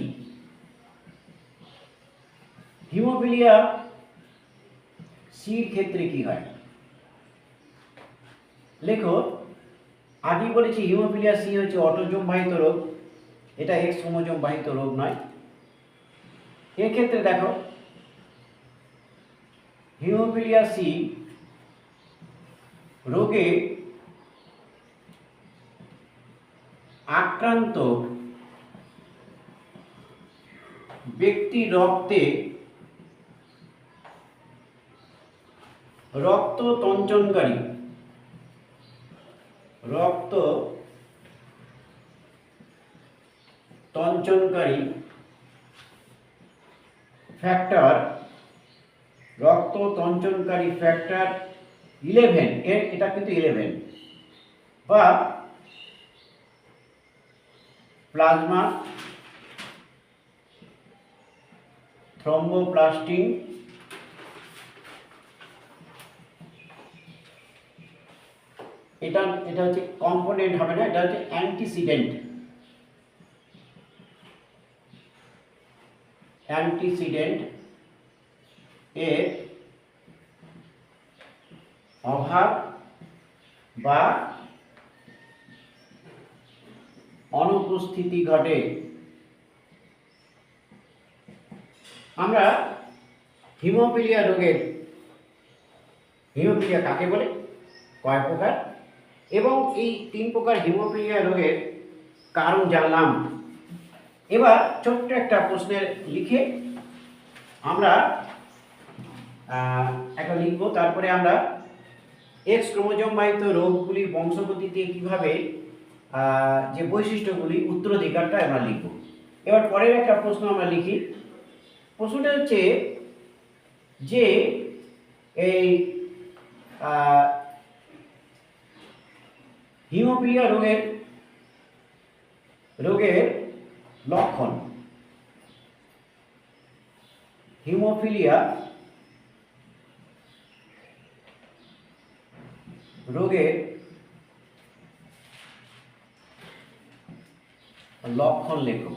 S1: হিমোফিলিয়া সির ক্ষেত্রে কি হয় লেখো। আগে বলেছি হিমোফিলিয়া সি হচ্ছে অটোজোম বাহিত রোগ, এটা এক্স ক্রোমোজোম বাহিত রোগ নয়। এর ক্ষেত্রে দেখো হিমোফিলিয়া সি রোগে আক্রান্ত ব্যক্তি রক্তে রক্ত তঞ্চনকারী ফ্যাক্টর, রক্ত তঞ্চনকারী ফ্যাক্টর 11, এটা কিন্তু 11 বা প্লাজমা থ্রম্বোপ্লাস্টিন এটা হচ্ছে কম্পোনেন্ট হবে না, এটা হচ্ছে অ্যান্টিসিডেন্ট এর অভাব বা অনুপস্থিতি ঘটে। আমরা হিমোফিলিয়া কাকে বলে, কয় প্রকার, এবং এই 3 প্রকার হিমোফিলিয়া রোগের কারণ জানলাম। এবার ছোট্ট একটা প্রশ্নের লিখে আমরা একটা লিখব, তারপরে আমরা এক্স ক্রোমোজোম বাহিত রোগগুলির বংশগতিতে কিভাবে যে বৈশিষ্ট্যগুলি উত্তরাধিকারটা আমরা লিখব। এবার পরের একটা প্রশ্ন আমরা লিখি। প্রশ্নটা হচ্ছে যে এই হিমোফিলিয়া রোগের লক্ষণ। হিমোফিলিয়া রোগের লক্ষণ লেখো।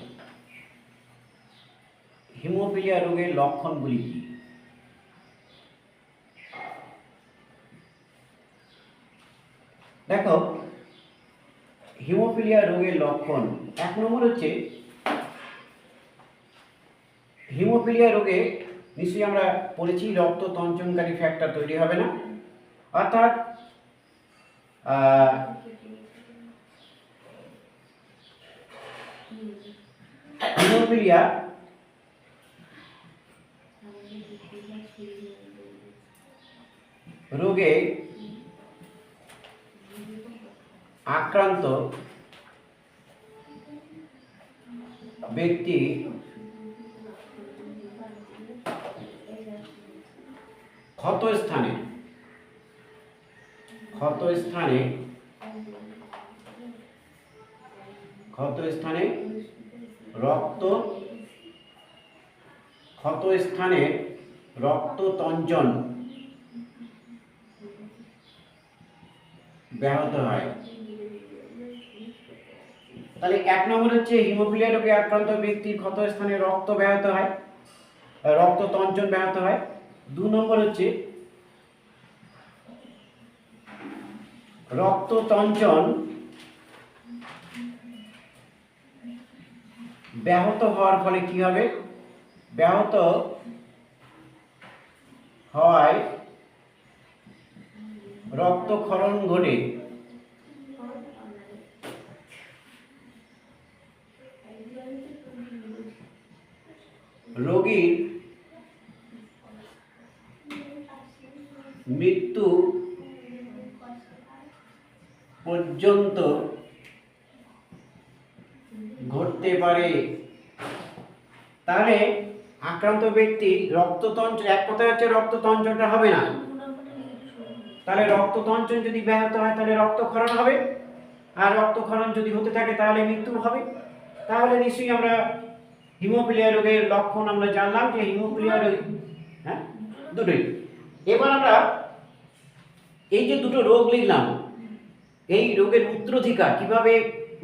S1: হিমোফিলিয়া রোগের লক্ষণগুলি কি? দেখো হিমোফিলিয়া রোগের লক্ষণ 1 নম্বর হচ্ছে হিমোফিলিয়া রোগে নিশ্চয়ই আমরা পড়েছি রক্ত তঞ্চনকারী ফ্যাক্টর তৈরি হবে না, অর্থাৎ হিমোফিলিয়া রোগে আক্রান্ত ব্যক্তি ক্ষত স্থানে রক্ত তঞ্চন ব্যাহত হয়। তাহলে 1 নম্বর হচ্ছে হিমোফিলিয়া রোগে আক্রান্ত ব্যক্তির ক্ষত স্থানে রক্ত ব্যাহত হয়, রক্ত তঞ্চন ব্যাহত হয়। 2 নম্বর হচ্ছে রক্ত তঞ্চন ব্যাহত হওয়ার ফলে কি হবে? ব্যাহত হওয়ায় রক্তক্ষরণ ঘটে। রোগীর মৃত্যু পর্যন্ত ঘটতে পারে। তাহলে আক্রান্ত ব্যক্তি রক্ততঞ্চন, এক কথা হচ্ছে রক্ততঞ্চনটা হবে না। তাহলে রক্ততঞ্চন যদি ব্যাহত হয় তাহলে রক্তক্ষরণ হবে, আর রক্তক্ষরণ যদি হতে থাকে তাহলে মৃত্যু হবে। তাহলে নিশ্চয়ই আমরা হিমোফিলিয়া রোগের লক্ষণ আমরা জানলাম যে হিমোফিলিয়া রোগ, হ্যাঁ দুটোই। এবার আমরা এই যে দুটো রোগ লিখলাম, এই রোগের উত্তরাধিকার কিভাবে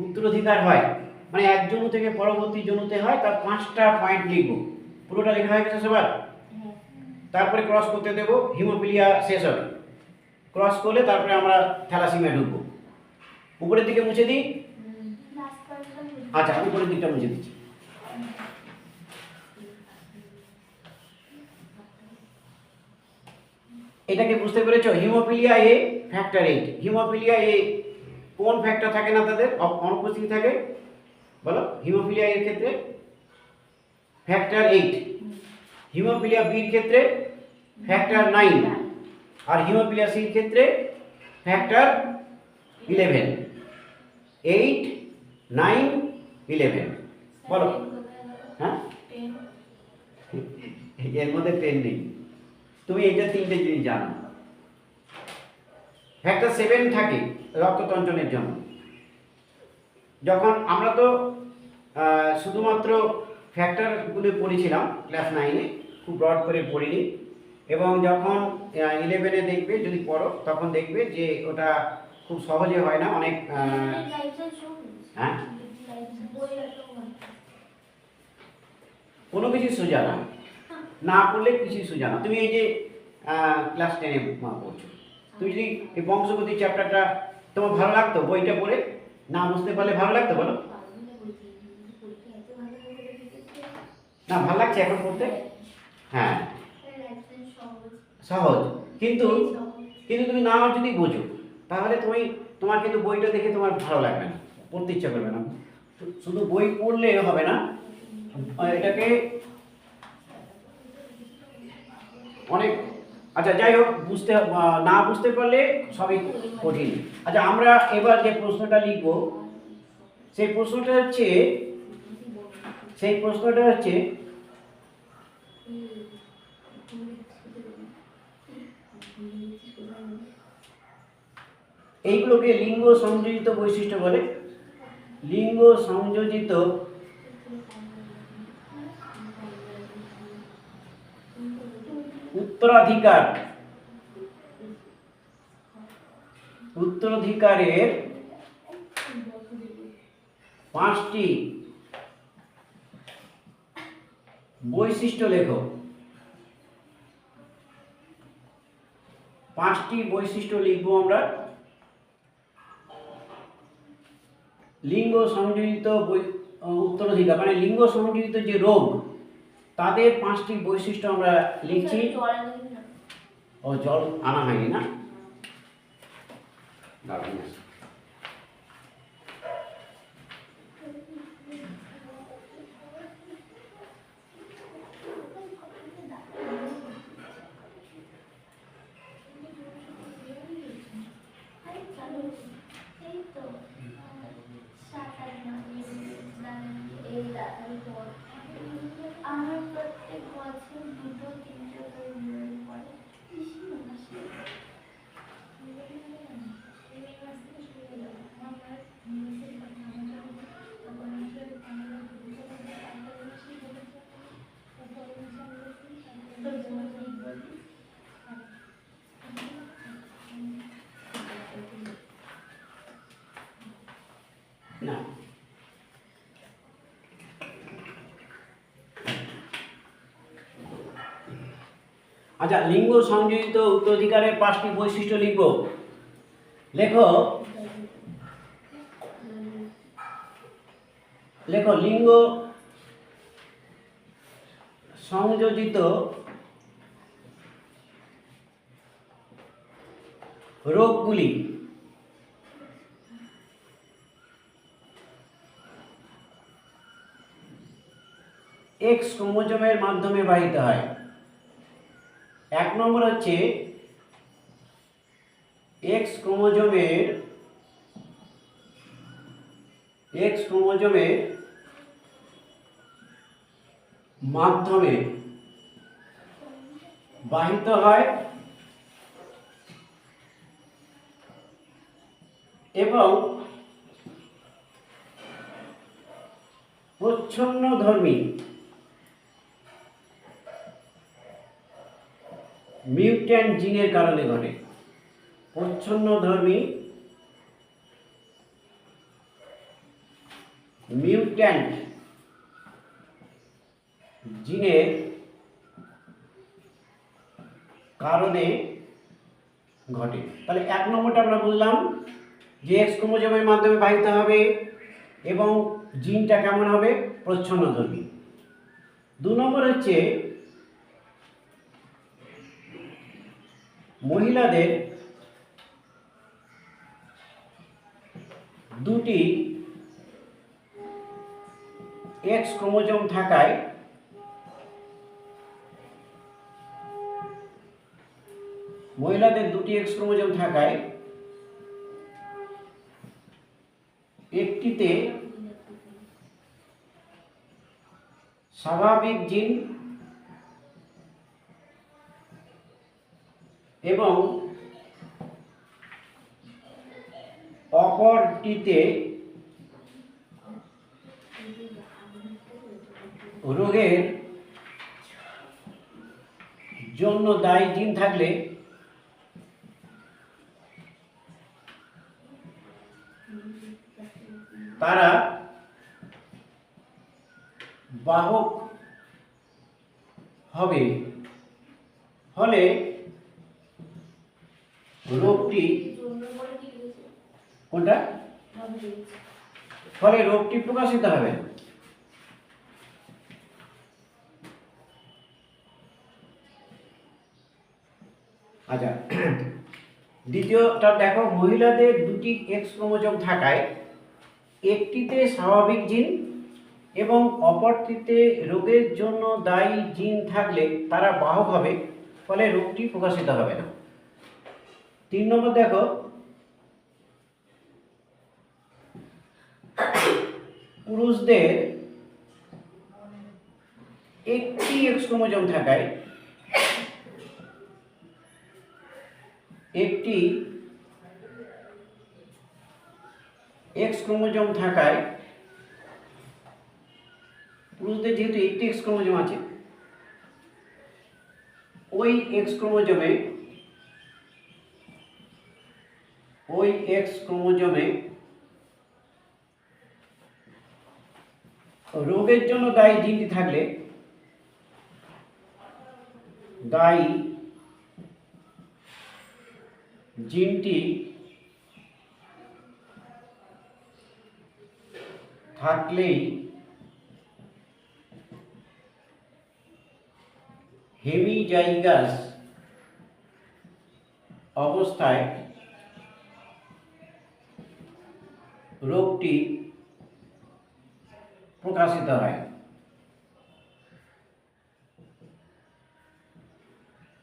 S1: উত্তরাধিকার হয়, মানে এক জনু থেকে পরবর্তী জনুতে হয়, তার 5টা পয়েন্ট লিখব। পুরোটা লেখা হয়ে গেছে সবার? তারপরে ক্রস করতে দেব, হিমোফিলিয়া শেষ হবে। ক্রস করলে তারপরে আমরা থ্যালাসেমিয়া ঢুকবো। উপরের দিকে মুছে দিই। আচ্ছা, উপরের দিকটা মুছে দিচ্ছি। এটাকে বুঝতে পেরেছো? হিমোফিলিয়া এ ফ্যাক্টর 8। হিমোফিলিয়া এ কোন ফ্যাক্টর থাকে না তাদের অনুপস্থিত থাকে? বলো। হিমোফিলিয়া এর ক্ষেত্রে ফ্যাক্টর 8, হিমোফিলিয়া বির ক্ষেত্রে ফ্যাক্টর 9, আর হিমোফিলিয়া সির ক্ষেত্রে ফ্যাক্টর 11। 8, 9, 11 বলো। হ্যাঁ, এর মধ্যে 10 নেই। তুমি এইটা 3টে জিনিস জানো। ফ্যাক্টর 7 থাকে রক্ততঞ্চনের জন্য। যখন আমরা তো শুধুমাত্র ফ্যাক্টরগুলো পড়েছিলাম ক্লাস 9-এ, খুব ব্রড করে পড়িনি, এবং যখন 11-এ দেখবে যদি পড়ো তখন দেখবে যে ওটা খুব সহজে হয় না, অনেক হ্যাঁ, কোনো কিছু সোজা না, না পড়লে কিছুই সোজা না। তুমি এই যে ক্লাস 10-এ পড়ছো, তুমি যদি এই বংশগতি চ্যাপ্টারটা তোমার ভালো লাগতো বইটা পড়ে, না বুঝতে পারলে ভালো লাগতো বলো? না, ভালো লাগছে এখন পড়তে? হ্যাঁ, সহজ, কিন্তু তুমি না যদি বোঝো তাহলে তোমার কিন্তু বইটা দেখে তোমার ভালো লাগবে না, পড়তে ইচ্ছা করবে না। শুধু বই পড়লে হবে না, এটাকে অনেক, আচ্ছা যাই হোক, না বুঝতে পারলে সবই কঠিন। আচ্ছা, আমরা এবার যে প্রশ্নটা লিখব সেই প্রশ্নটা হচ্ছে এইগুলোকে লিঙ্গ সংযোজিত বৈশিষ্ট্য বলে। লিঙ্গ সংযোজিত উত্তরাধিকারের 5টি বৈশিষ্ট্য লেখো। 5টি বৈশিষ্ট্য লিখবো আমরা। লিঙ্গ সংযোজিত উত্তরাধিকার মানে লিঙ্গ সংযোজিত যে রোগ, তাদের 5টি বৈশিষ্ট্য আমরা লিখছি। ও, জল আনা হয়নি না? না, আচ্ছা, লিঙ্গ সংযোজিত উত্তরাধিকারের 5টি বৈশিষ্ট্য লিখব। লেখো লেখো লিঙ্গ সংযোজিত রোগগুলি এক্স ক্রোমোজোমের মাধ্যমে বাহিত হয়। 1 নম্বর হচ্ছে এক্স ক্রোমোজোমের মাধ্যমে বাহিত হয় এবং প্রচ্ছন্নধর্মী মিউট্যান্ট জিনের কারণে ঘটে। প্রচ্ছন্নধর্মী মিউট্যান্ট জিনের কারণে ঘটে। তাহলে 1 নম্বরটা আমরা বুঝলাম যে এক্স ক্রোমোজোমের মাধ্যমে বাহিত হবে এবং জিনটা কেমন হবে? প্রচ্ছন্নধর্মী। 2 নম্বর হচ্ছে মহিলাদের দুটি এক্স ক্রোমোজোম থাকায় একটিতে স্বাভাবিক জিন এবং অপরটিতে রোগের জন্য দায়ী জিন থাকলে তারা বাহক হবে। ফলে রোগটি কোনটা? ফলে রোগটি প্রকাশিত হবে। আচ্ছা, দ্বিতীয়টা দেখো, মহিলাদের দুটি এক্স ক্রোমোজোম থাকায় একটিতে স্বাভাবিক জিন এবং অপরটিতে রোগের জন্য দায়ী জিন থাকলে তারা বাহক হবে, ফলে রোগটি প্রকাশিত হবে না। 3 নম্বর দেখো, পুরুষদের একটি এক্স ক্রোমোজোম থাকায় পুরুষদের যেহেতু একটি এক্স ক্রোমোজোম আছে, ওই এক্স ক্রোমোজোমে রোগের জন্য দায়ী জিনটি থাকলে দায়ী জিনটি থাকলেই হেমিজাইগাস অবস্থায় রোগটি প্রকাশিত হয়।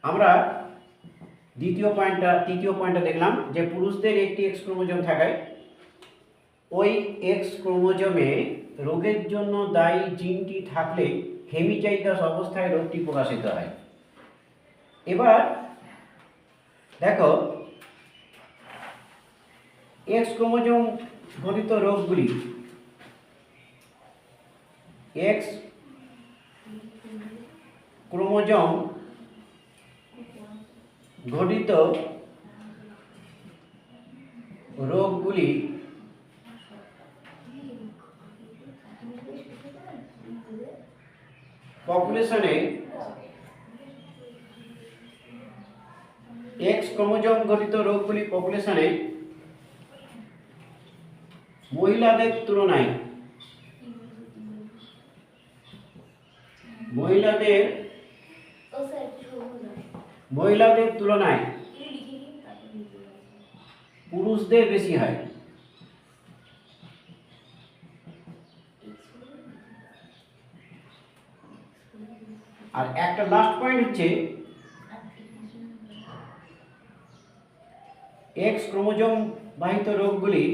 S1: আমরা তৃতীয় পয়েন্টটা দেখলাম যে পুরুষদের একটি এক্স ক্রোমোজোম থাকায় ওই এক্স ক্রোমোজোমে রোগের জন্য দায়ী জিনটি থাকলে হেমিজাইগাস অবস্থায় রোগটি প্রকাশিত হয়। এবার দেখো, এক্স ক্রোমোজোম ঘটিত রোগগুলি এক্স ক্রোমোজোম ঘটিত রোগগুলি পপুলেশনে এক্স ক্রোমোজোম ঘটিত রোগগুলি পপুলেশনে মহিলাদের তুলনায় পুরুষদের বেশি হয়। আর একটা লাস্ট পয়েন্ট হচ্ছে এক্স ক্রোমোজোম বাহিত রোগগুলি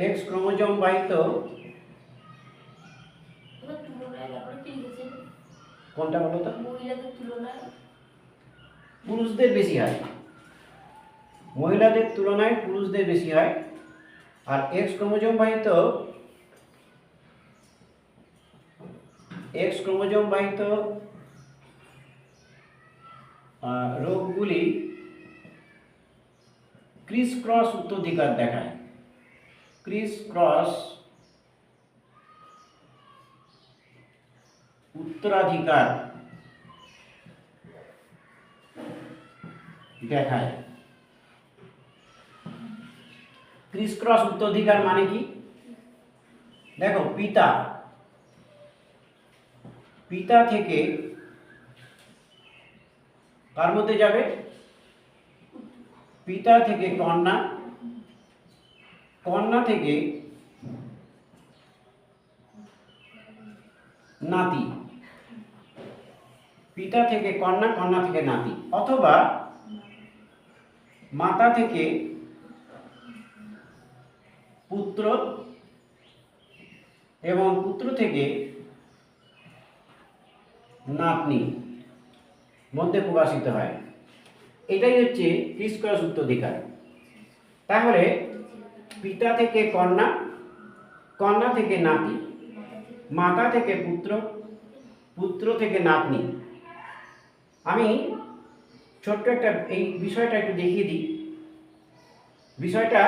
S1: এক্স ক্রোমোজোম বাহিত কোনটা বলো তো? পুরুষদের বেশি হয়, মহিলাদের তুলনায় পুরুষদের বেশি হয়। আর এক্স ক্রোমোজোম বাহিত রোগগুলি ক্রিস ক্রস উত্তরাধিকার দেখায়। ক্রিস ক্রস উত্তরাধিকার দেখায়। ক্রিস ক্রস উত্তরাধিকার মানে কি? দেখো, পিতা থেকে কার মধ্যে যাবে? পিতা থেকে কন্যা, কন্যা থেকে নাতি, পিতা থেকে কন্যা, কন্যা থেকে নাতি, অথবা মাতা থেকে পুত্র এবং পুত্র থেকে নাতনি মধ্যে প্রকাশিত হয়। এটাই হচ্ছে ক্রিস ক্রস উত্তরাধিকার। তাহলে পিতা থেকে কন্যা, কন্যা থেকে নাতি, মাতা থেকে পুত্র, পুত্র থেকে নাতনি। আমি ছোট্ট একটা এই বিষয়টা একটু দেখিয়ে দিই। বিষয়টা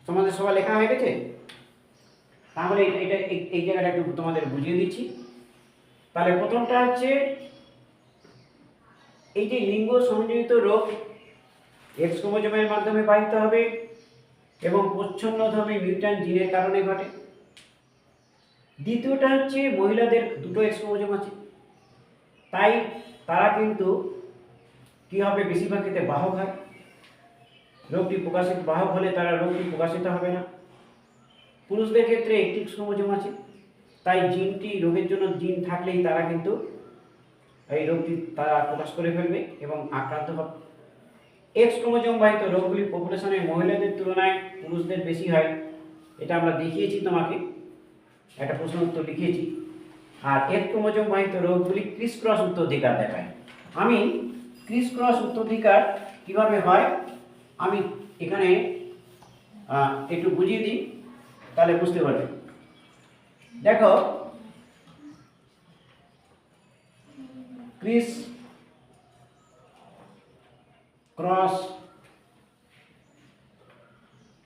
S1: তোমাদের সবাই লেখা হয়ে গেছে? তাহলে এটা এই জায়গাটা একটু তোমাদের বুঝিয়ে দিচ্ছি। তাহলে প্রথমটা হচ্ছে এই যে লিঙ্গ সংযোজিত রোগ এক্স ক্রোমোজোমের মাধ্যমে বাহিত হবে এবং প্রচ্ছন্নধর্মী মিউট্যান্ট জিনের কারণে ঘটে। দ্বিতীয়টা হচ্ছে মহিলাদের দুটো এক্স ক্রোমোজোম আছে, তাই তারা কিন্তু কি হবে, বেশিরভাগ ক্ষেত্রে বাহক হয়। রোগটি প্রকাশিত বাহক হলে তারা রোগটি প্রকাশিত হবে না। পুরুষদের ক্ষেত্রে একটি এক্স ক্রোমোজোম আছে, তাই জিনটি রোগের জন্য জিন থাকলেই তারা কিন্তু এই রোগটি তারা প্রকাশ করে ফেলবে এবং আক্রান্ত হবে। এক্স ক্রোমোজোম বাহিত রোগগুলি পপুলেশনে মহিলাদের তুলনায় পুরুষদের বেশি হয়, এটা আমরা দেখিয়েছি, তোমাকে একটা প্রশ্ন উত্তর লিখিয়েছি। আর এক্স ক্রোমোজোম বাহিত রোগগুলি ক্রিস ক্রস উত্তরাধিকার দেখায়। আমি ক্রিস ক্রস উত্তরাধিকার কিভাবে হয় আমি এখানে একটু বুঝিয়ে দিই, তাহলে বুঝতে পারবে। দেখো, ক্রিস ক্রস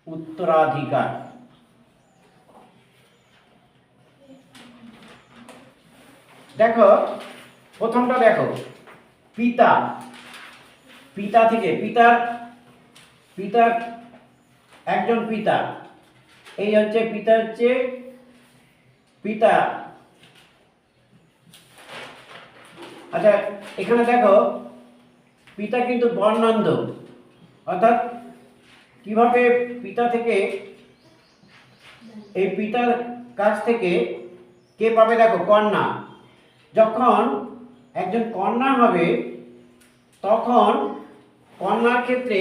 S1: উত্তরাধিকার, দেখো প্রথমটা দেখো, পিতা থেকে পিতার একজন পিতা, এই হচ্ছে পিতা। আচ্ছা, এখানে দেখো পিতা কিন্তু বর্ণান্ধ, অর্থাৎ কিভাবে পিতা থেকে এই পিতার কাছ থেকে কে পাবে? দেখো, কন্যা। যখন একজন কন্যা হবে তখন কন্যার ক্ষেত্রে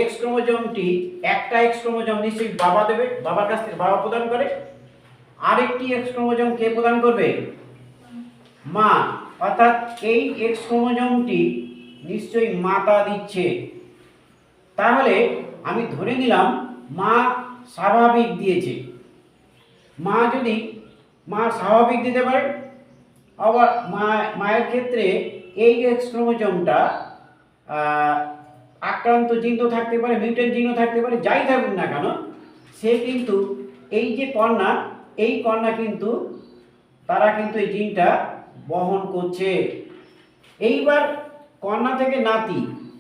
S1: এক্স ক্রোমোজোমটি একটা এক্স ক্রোমোজোম নিশ্চয়ই বাবা দেবে, বাবার কাছ থেকে বাবা প্রদান করে। আরেকটি এক্স ক্রোমোজোম কে প্রদান করবে? মা। অর্থাৎ এই এক্স ক্রোমোজোমটি নিশ্চয়ই মাতা দিচ্ছে। তাহলে আমি ধরে নিলাম মা স্বাভাবিক দিয়েছে। মা যদি স্বাভাবিক দিতে পারে, আবার মায়ের ক্ষেত্রে এই এক্স ক্রোমোজোমটা আক্রান্ত জিনও থাকতে পারে, মিউটেন্ট জিনও থাকতে পারে, যাই থাকুক না কেন, সে কিন্তু এই যে কন্যা, এই কন্যা কিন্তু তারা কিন্তু এই জিনটা বহন করছে। এইবার কন্যা থেকে নাতি,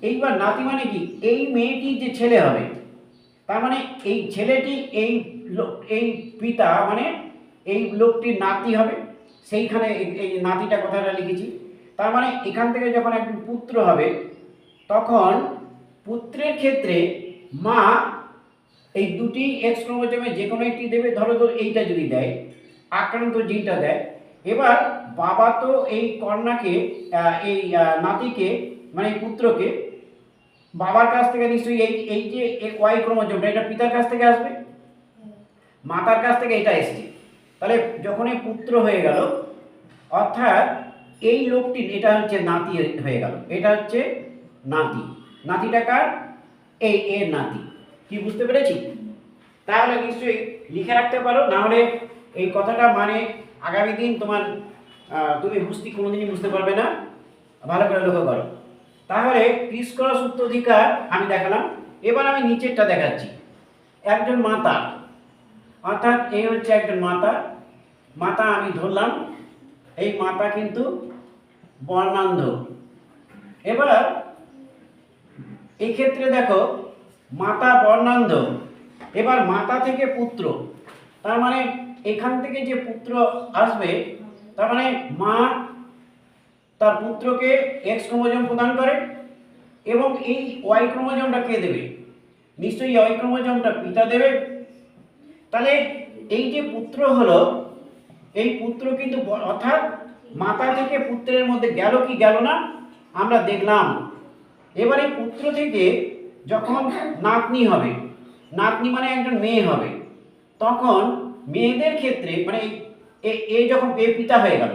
S1: এইবার নাতি মানে কি, এই মেয়েটি যে ছেলে হবে, তার মানে এই ছেলেটি এই পিতা মানে এই লোকটির নাতি হবে, সেইখানে এই নাতিটা কথাটা লিখেছি। তার মানে এখান থেকে যখন একজন পুত্র হবে, তখন পুত্রের ক্ষেত্রে মা এই দুটি এক্স ক্রোমোজোমে যে কোনো একটি দেবে। ধরো তো এইটা যদি দেয়, আক্রান্ত জিনটা দেয়, এবার বাবা তো এই কন্যাকে এই নাতিকে মানে এই পুত্রকে বাবার কাছ থেকে নিশ্চয়ই এই যে ওয়াই ক্রোমোজোমটা এটা পিতার কাছ থেকে আসবে, মাতার কাছ থেকে এটা এসছে। তাহলে যখন এই পুত্র হয়ে গেল, অর্থাৎ এই লোকটি এটা হচ্ছে নাতি হয়ে গেল, এটা হচ্ছে নাতি। নাতিটা কার? এই এর নাতি। কি বুঝতে পেরেছি? তাহলে নিশ্চয়ই লিখে রাখতে পারো, না হলে এই কথাটা মানে আগামী দিন তুমি কোনোদিনই বুঝতে পারবে না। ভালো করে লক্ষ্য করো। তাহলে ক্রিস ক্রস উত্তরাধিকার আমি দেখালাম। এবার আমি নিচেরটা দেখাচ্ছি। একজন মাতা, অর্থাৎ এই হচ্ছে একজন মাতা। মাতা আমি ধরলাম, এই মাতা কিন্তু বর্ণান্ধ। এবার এই ক্ষেত্রে দেখো মাতা বর্ণান্ধ, এবার মাতা থেকে পুত্র, তার মানে এখান থেকে যে পুত্র আসবে, তার মানে মা তার পুত্রকে এক্স ক্রোমোজোম প্রদান করে, এবং এই ওয়াই ক্রোমোজোমটা কে দেবে? নিশ্চয়ই ওয়াই ক্রোমোজোমটা পিতা দেবে। তাহলে এই যে পুত্র হলো, এই পুত্র কিন্তু অর্থাৎ মাতা থেকে পুত্রের মধ্যে গেল কি গেল না আমরা দেখলাম। এবারে পুত্র থেকে যখন নাতনি হবে, নাতনি মানে একজন মেয়ে হবে, তখন মেয়েদের ক্ষেত্রে মানে এই যখন পিতা হয়ে গেল,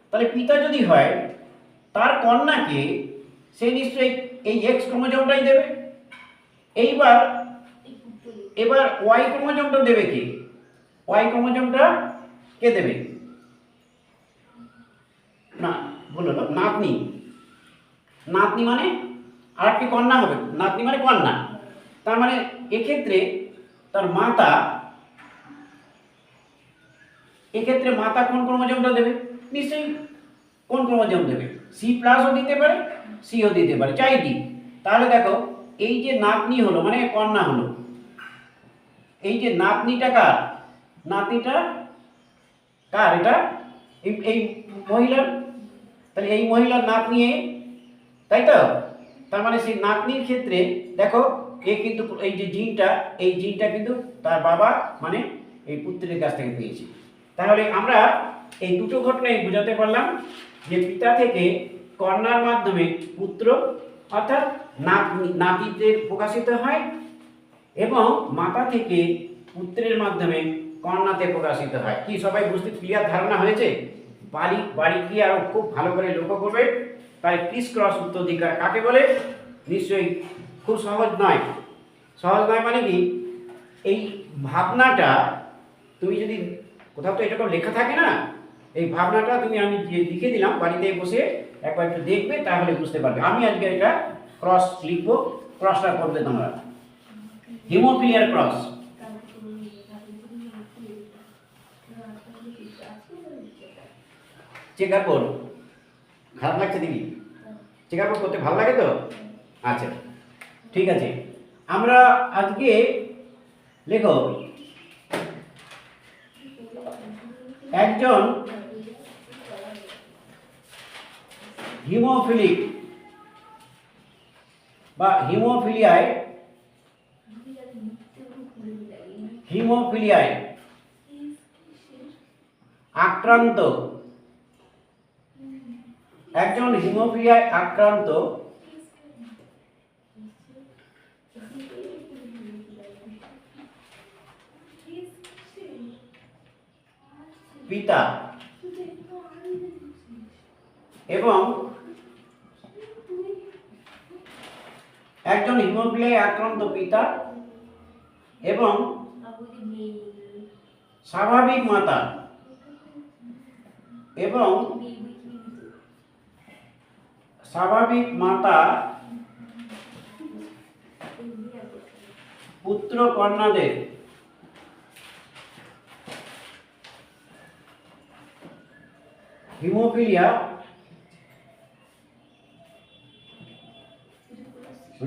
S1: তাহলে পিতা যদি হয়, তার কন্যাকে সে নিশ্চয়ই এই এক্স ক্রোমোজোমটাই দেবে। এবার ওয়াই ক্রোমোজোমটা দেবে কে? ওয়াই ক্রোমোজোমটা কে দেবে? না, বলো না, নাতনি। নাতনি মানে আর একটি কন্যা হবে, নাতনি মানে কন্যা। তার মানে এক্ষেত্রে তার মাতা, এক্ষেত্রে মাতা কোন ক্রোমোজোমটা দেবে? নিশ্চয়ই কোন ক্রোমোজোম দেবে? সি প্লাসও দিতে পারে, সিও দিতে পারে, চাই দিই। তাহলে দেখো এই যে নাতনি হলো মানে কন্যা হলো, এই যে নাতনিটা কার? নাতনিটা কার? এটা এই মহিলার। তাহলে এই মহিলার নাতনি, তাই তো? তার মানে সেই নাতনির ক্ষেত্রে দেখো এ কিন্তু এই যে জিনটা, এই জিনটা কিন্তু তার বাবা মানে এই পুত্রের কাছ থেকে পেয়েছে। তাহলে আমরা এই দুটো ঘটনায় বোঝাতে পারলাম যে পিতা থেকে কন্যার মাধ্যমে পুত্র অর্থাৎ নাতিতে প্রকাশিত হয়, এবং মাতা থেকে পুত্রের মাধ্যমে কন্যাতে প্রকাশিত হয়। কি সবাই বুঝতে ক্লিয়ার ধারণা হয়েছে? বাড়ি গিয়ে আরো খুব ভালো করে লক্ষ্য করবে। তাই ক্রিস ক্রস উত্তরাধিকার কাকে বলে? নিশ্চয়ই খুব সহজ নয়। সহজ নয় মানে কি, এই ভাবনাটা তুমি যদি কোথাও তো এটা লেখা থাকে না, এই ভাবনাটা আমি লিখে দিলাম, বাড়িতে বসে একবার একটু দেখবে, তাহলে বুঝতে পারবে। আমি আজকে এটা ক্রস লিখবো, ক্রসটা করবে তোমরা। হিমোফিলিয়ার ক্রস। চেক আপ করো, খারাপ লাগছে দেখি? চেক আপ করতে ভালো লাগে তো? আচ্ছা, ঠিক আছে। আমরা আজকে লেখো একজন হিমোফিলিক বা হিমোফিলিয়ায় আক্রান্ত, একজন হিমোফিলিয়ায় আক্রান্ত পিতা এবং একজন হিমোফিলিয়ায় আক্রান্ত পিতা এবং স্বাভাবিক মাতা এবং স্বাভাবিক মাতা পুত্র কন্যাদের হিমোফিলিয়া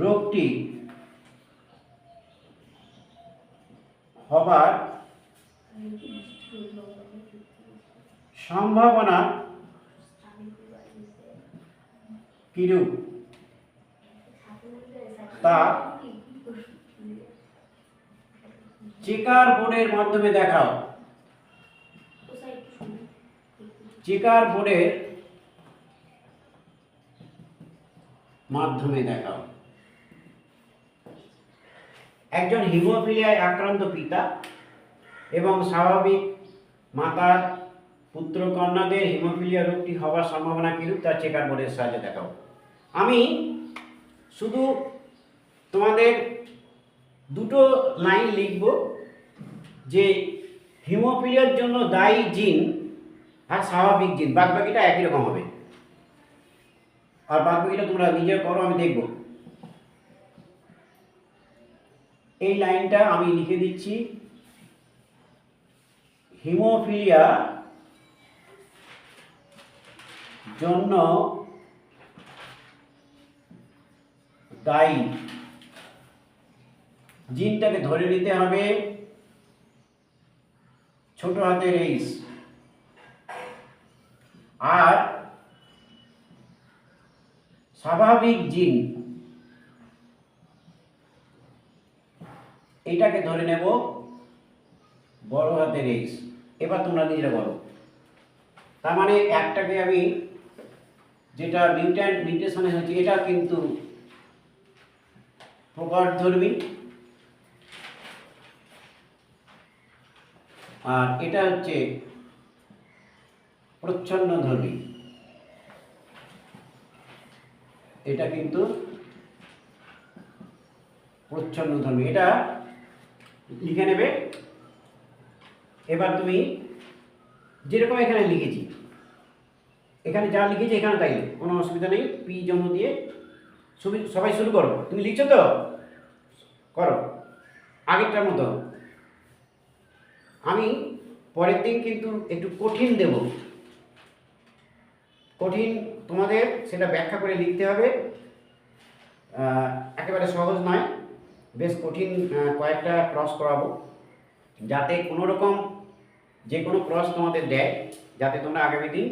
S1: রোগটি হবার সম্ভাবনা কিরূপ তা চেকার বোর্ডের মাধ্যমে দেখাও। চেকার বোর্ডের মাধ্যমে দেখাও। একজন হিমোফিলিয়ায় আক্রান্ত পিতা এবং স্বাভাবিক মাতার পুত্র কন্যাদের হিমোফিলিয়া রোগটি হওয়ার সম্ভাবনা কিরূপ তা চেকার বোর্ডের সাহায্যে দেখাও। আমি শুধু তোমাদের দুটো লাইন লিখব যে হিমোফিলিয়ার জন্য দায়ী জিন আর স্বাভাবিক জিন, বাদবাকিটা একই রকম হবে। আর বাদবাকিটা তোমরা নিজে করো, আমি দেখব। এই লাইনটা আমি লিখে দিচ্ছি, হিমোফিলিয়া জন্য দায়ী জিনটাকে ধরে নিতে হবে ছোট হাতের এইচ, আর স্বাভাবিক জিন এটাকে ধরে নেব বড় হাতের এইচ। এবার তোমরা নিজেরা বলো। তার মানে একটাকে আমি যেটা মিউট্যান্ট মিউটেশনে হচ্ছে এটা কিন্তু প্রকারধর্মী, আর এটা হচ্ছে প্রচ্ছন্নধর্মী। এটা কিন্তু প্রচ্ছন্নধর্মী, এটা লিখে নেবে। এবার তুমি যেরকম এখানে লিখেছি, এখানে যা লিখেছি এখানে তাই, কোনো অসুবিধা নেই। পি জন্য দিয়ে সবাই শুরু করো। তুমি লিখছো তো, করো আগেরটার মতো। আমি পরের দিন কিন্তু একটু কঠিন দেব, কঠিন তোমাদের সেটা ব্যাখ্যা করে লিখতে হবে। একেবারে সহজ নয়, বেশ কঠিন কয়েকটা ক্রস করাবো, যাতে কোনো রকম যে কোনো ক্রস তোমাদের দেয়, যাতে তোমরা আগামী দিন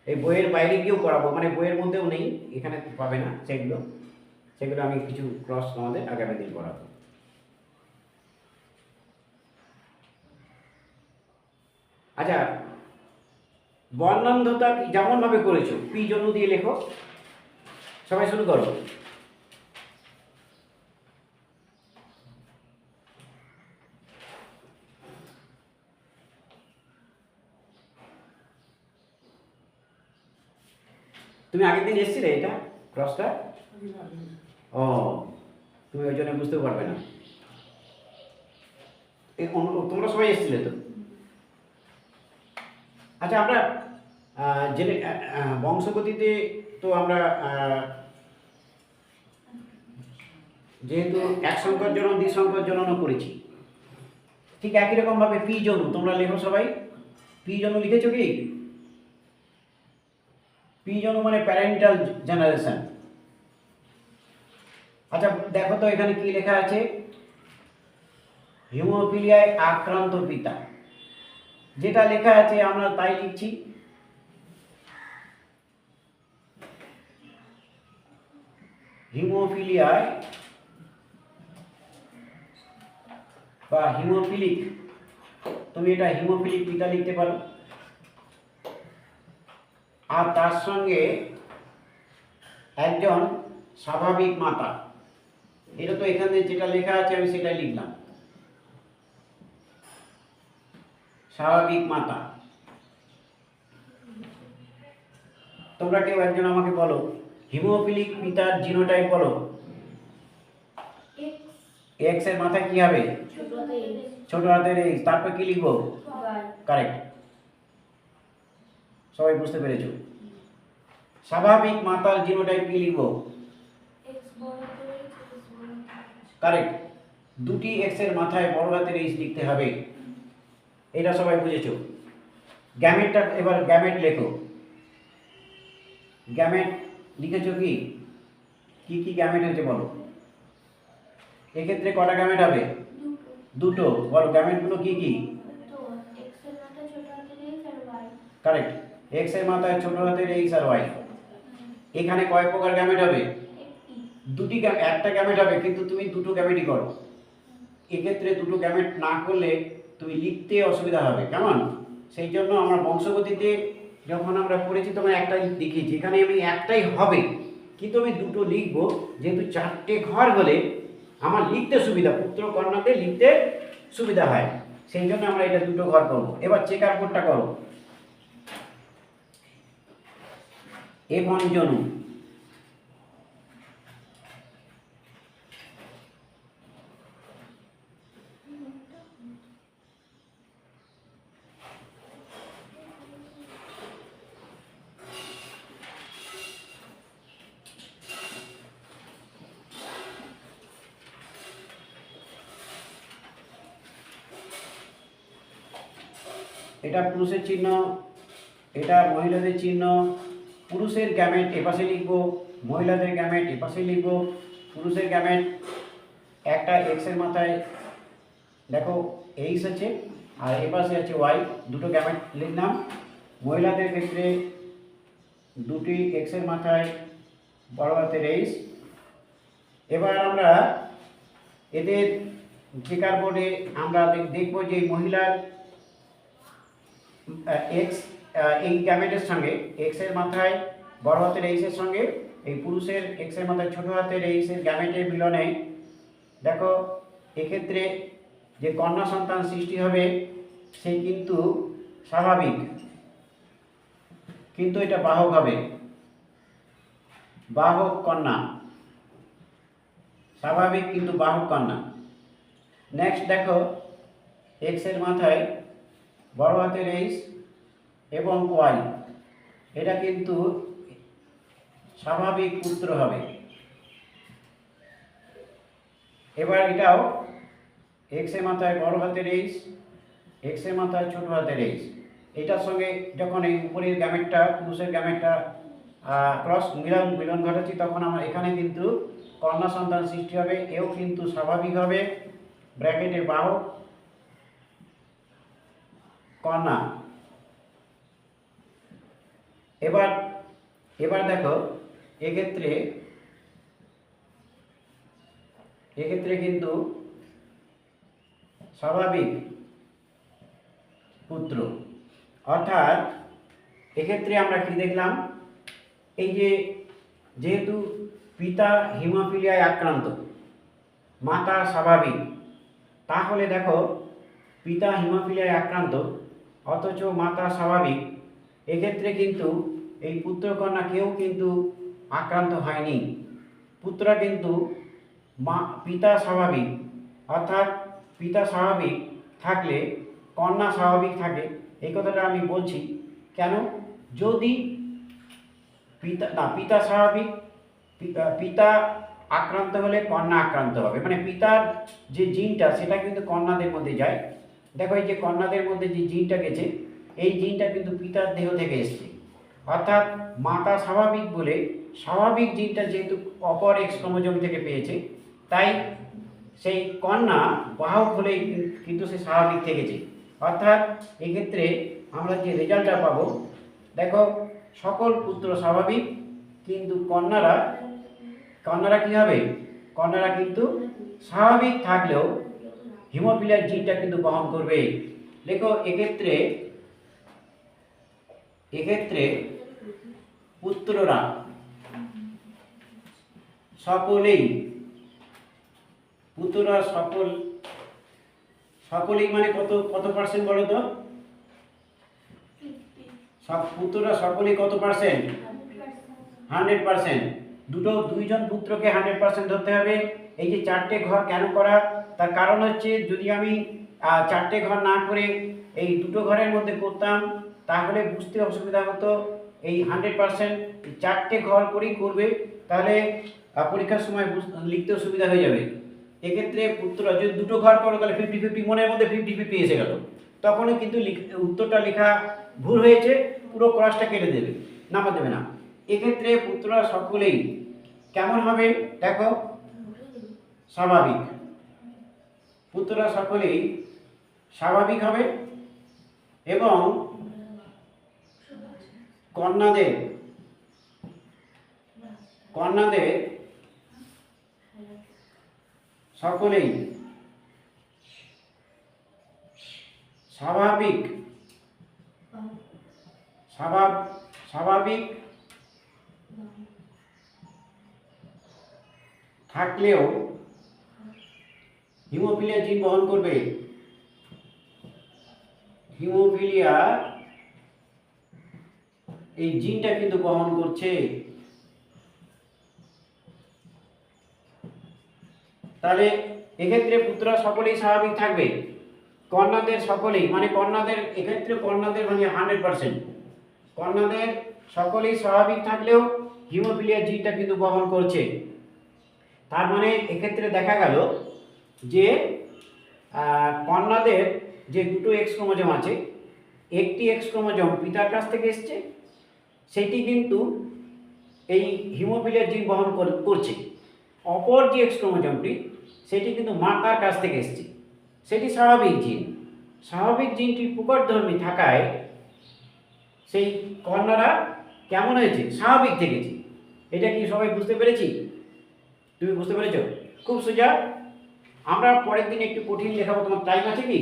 S1: এই বইয়ের বাইরে গিয়েও করাবো, মানে বইয়ের মধ্যেও নেই, এখানে পাবে না সেগুলো আমি কিছু ক্রস তোমাদের আগামী দিন করাবো। আচ্ছা, বর্ণান্ধতা যেমন ভাবে করেছো পি জন্য দিয়ে লেখো। সবাই শুরু করো। তুমি আগের দিন এসেছিলে এটা ক্রসটা? ও, তুমি ওই জন্য বুঝতে পারবে না। তোমরা সবাই এসেছিলে তো? আচ্ছা, আমরা জেনে বংশগতিতে তো আমরা যেহেতু এক সংকর জনন দ্বিসংকর জননও করেছি, ঠিক একই রকম ভাবে পি জনু তোমরা লেখো সবাই। পি জনু লিখেছো কি? পি জনু মানে প্যারেন্টাল জেনারেশন। আচ্ছা দেখো তো এখানে কি লেখা আছে, হিমোফিলিয়ায় আক্রান্ত পিতা। যেটা লেখা আছে আমরা তাই লিখছি। হিমোফিলিয়ায় বা হিমোফিলিক, তুমি এটা হিমোফিলিক পিতা লিখতে পারো। আর তার সঙ্গে একজন স্বাভাবিক মাতা, এটা তো এখানে যেটা লেখা আছে আমি সেটাই লিখলাম, স্বাভাবিক মাতা। তোমরা কেউ একজন আমাকে বলো হিমোফিলিক পিতার জিনোটাইপ বলো। এক্স এর মাথায় কি হবে? ছোট হাতের এক্স। তারপর কি লিখবো? কারেক্ট, সবাই বুঝতে পেরেছো? স্বাভাবিক মাতার জিনোটাইপ কি লিখবো? কারেক্ট, দুটি এক্স এর মাথায় বড় হাতের এইচ লিখতে হবে। এটা সবাই বুঝেছো? গ্যামেটটা এবার গ্যামেট লেখো। গ্যামেট লিখেছো কি? কি কি গ্যামেট হচ্ছে বলো। এক্ষেত্রে কটা গ্যামেট হবে? দুটো। বলো গ্যামেটগুলো কি কি? কারেক্ট, এক্স এর মাথায় ছোট হাতের এক্স আর ওয়াই। এখানে কয় প্রকার গ্যামেট হবে? দুটি একটা গ্যামেট হবে, কিন্তু তুমি দুটো গ্যামেটই করো। এক্ষেত্রে দুটো গ্যামেট না করলে তুমি লিখতে অসুবিধা হবে, কেমন? সেই জন্য আমরা বংশগতিতে যখন আমরা পড়েছি তখন একটাই দেখিয়েছি, এখানে আমি একটাই হবে কিন্তু আমি দুটো লিখবো, যেহেতু চারটে ঘর হলে আমার লিখতে সুবিধা, পুত্র কন্যাতে লিখতে সুবিধা হয়, সেই জন্য আমরা এটা দুটো ঘর করবো। এবার চেকার বোর্ডটা করো। এভঞ্জনু, এটা পুরুষের চিহ্ন, এটা মহিলাদের চিহ্ন। পুরুষের গ্যামেট এপাশে লিখবো, মহিলাদের গ্যামেট এপাশে লিখবো। পুরুষের গ্যামেট একটা এক্স এর মাথায় দেখো এইস আছে, আর এপাশে আছে ওয়াই, দুটো গ্যামেট লিখলাম। মহিলাদের ক্ষেত্রে দুটি এক্স এর মাথায় বড় হাতের এইস। এবার আমরা এদের চেকার বোর্ডে আমরা দেখব যে মহিলার এক্স এই গ্যামেটের সঙ্গে এক্স এর মাথায় বড় হাতের এইসের সঙ্গে এই পুরুষের এক্স এর মাথায় ছোট হাতের এইসের গ্যামেটের মিলনে দেখো এক্ষেত্রে যে কন্যা সন্তান সৃষ্টি হবে সে কিন্তু স্বাভাবিক, কিন্তু এটা বাহক হবে, বাহক কন্যা, স্বাভাবিক কিন্তু বাহক কন্যা। নেক্সট দেখো এক্স এর মাথায় বড় হাতের এইস এবং ওয়াই, এটা কিন্তু স্বাভাবিক পুত্র হবে। এবার এটাও এক্স এর মাথায় বড় হাতের এইস, এক্স এর মাথায় ছোট হাতের এইস, এটার সঙ্গে যখন এই উপরের গ্যামেটটা পুরুষের গ্যামেটটা ক্রস মিলন ঘটাচ্ছি তখন আমার এখানে কিন্তু কন্যা সন্তান সৃষ্টি হবে, এও কিন্তু স্বাভাবিক হবে, ব্র্যাকেটে বাহক কন্যা। এবার এবার দেখো এক্ষেত্রে কিন্তু স্বাভাবিক পুত্র, অর্থাৎ এক্ষেত্রে আমরা কি দেখলাম, এই যে যেহেতু পিতা হিমোফিলিয়ায় আক্রান্ত, মাতা স্বাভাবিক, তাহলে দেখো পিতা হিমোফিলিয়ায় আক্রান্ত অথচ মাতা স্বাভাবিক, এক্ষেত্রে কিন্তু এই পুত্রকন্যা কেউ কিন্তু আক্রান্ত হয়নি, পুত্রা কিন্তু পিতা স্বাভাবিক, অর্থাৎ পিতা স্বাভাবিক থাকলে কন্যা স্বাভাবিক থাকে। এই কথাটা আমি বলছি কেন, যদি পিতা স্বাভাবিক, পিতা আক্রান্ত হলে কন্যা আক্রান্ত হবে, মানে পিতার যে জিনটা সেটা কিন্তু কন্যাদের মধ্যে যায়। দেখো এই যে কন্যাদের মধ্যে যে জিনটা গেছে এই জিনটা কিন্তু পিতার দেহ থেকে এসছে, অর্থাৎ মাতা স্বাভাবিক বলে স্বাভাবিক জিনটা যেহেতু অপর এক্স ক্রোমোজোম থেকে পেয়েছে, তাই সেই কন্যা বাহক হলেই কিন্তু সে স্বাভাবিক থেকেছে। অর্থাৎ এক্ষেত্রে আমরা যে রেজাল্টটা পাবো, দেখো সকল পুত্র স্বাভাবিক, কিন্তু কন্যারা কি হবে, কন্যারা কিন্তু স্বাভাবিক থাকলেও হিমোফিলিয়ার জিনটা কিন্তু বহন করবে। দেখো এক্ষেত্রে পুত্ররা সকলেই, পুত্ররা সকলেই মানে কত পার্সেন্ট বলো তো, সব পুত্ররা সকলেই কত পার্সেন্ট? 100%। দুইজন পুত্রকে 100% ধরতে হবে। এই যে চারটে ঘর কেন করা, তার কারণ হচ্ছে যদি আমি চারটে ঘর না করে এই দুটো ঘরের মধ্যে করতাম তাহলে বুঝতে অসুবিধা হতো। এই 100% চারটে ঘর করেই করবে, তাহলে পরীক্ষার সময় লিখতেও সুবিধা হয়ে যাবে। এক্ষেত্রে পুত্র যদি দুটো ঘর করো তাহলে 50-50, মনের মধ্যে 50-50 এসে গেল, তখনই কিন্তু উত্তরটা লেখা ভুল হয়েছে পুরো ক্রসটা কেটে দেবে, নাম্বার দেবে না। এক্ষেত্রে পুত্ররা সকলেই কেমন হবে দেখো, স্বাভাবিক। পুত্ররা সকলেই স্বাভাবিক হবে এবং কন্যাদের সকলেই স্বাভাবিক থাকলেও হিমোফিলিয়া জিন বহন করবে। হিমোফিলিয়া এই জিনটা কিন্তু বহন করছে। তাহলে এক্ষেত্রে পুত্ররা সকলেই স্বাভাবিক থাকবে, কন্যাদের সকলেই, মানে কন্যাদের এক্ষেত্রে কন্যাদের মানে 100%, কন্যাদের সকলেই স্বাভাবিক থাকলেও হিমোফিলিয়া জিনটা কিন্তু বহন করছে। তার মানে এক্ষেত্রে দেখা গেল যে কন্যাদের যে দুটো এক্স ক্রোমোজোম আছে, একটি এক্স ক্রোমোজোম পিতার কাছ থেকে এসছে, সেটি কিন্তু এই হিমোফিলিয়া জিন বহন করছে। অপর যে এক্স ক্রোমোজোমটি সেটি কিন্তু মাতার কাছ থেকে এসছে, সেটি স্বাভাবিক জিন। স্বাভাবিক জিনটি প্রকটধর্মী থাকায় সেই কন্যারা কেমন হয়েছে, স্বাভাবিক থেকেছে। এটা কি সবাই বুঝতে পেরেছি? তুমি বুঝতে পেরেছ? খুব সোজা। আমরা পরের দিন একটু কঠিন লেখাবো, তোমার টাইম আছে কি?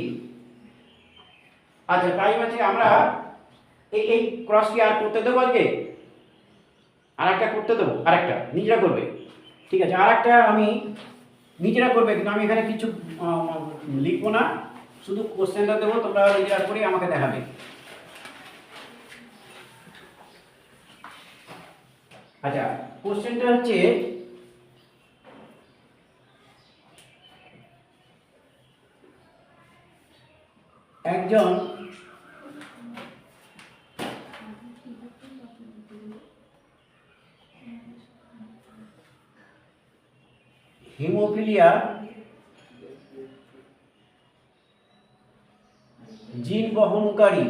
S1: আচ্ছা, টাইম আছে। আমরা এই ক্রসটি আর করতে দেবো আজকে, আর একটা করতে দেবো, আর একটা নিজেরা করবে, ঠিক আছে? আর একটা আমি নিজেরা করবে, কিন্তু আমি এখানে কিছু লিখবো না, শুধু কোশ্চেনটা দেবো, তোমরা নিজেরা করে আমাকে দেখাবে। আচ্ছা, কোশ্চেনটা হচ্ছে একজন হিমোফিলিয়া জিন বহনকারী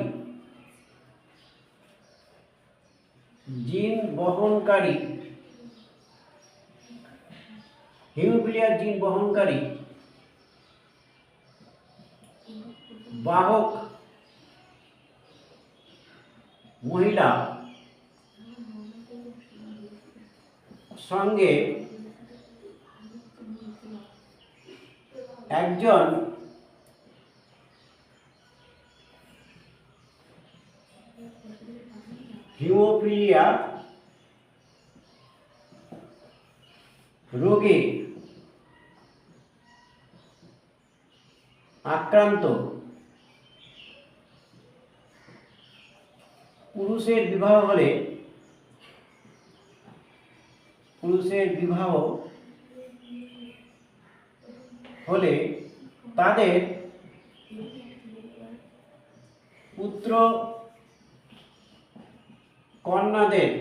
S1: হিমোফিলিয়া জিন বহনকারী বাহক মহিলা সঙ্গে একজন হিমোফিলিয়া রোগে আক্রান্ত পুরুষের বিবাহ হলে তাদের পুত্র কন্যাদের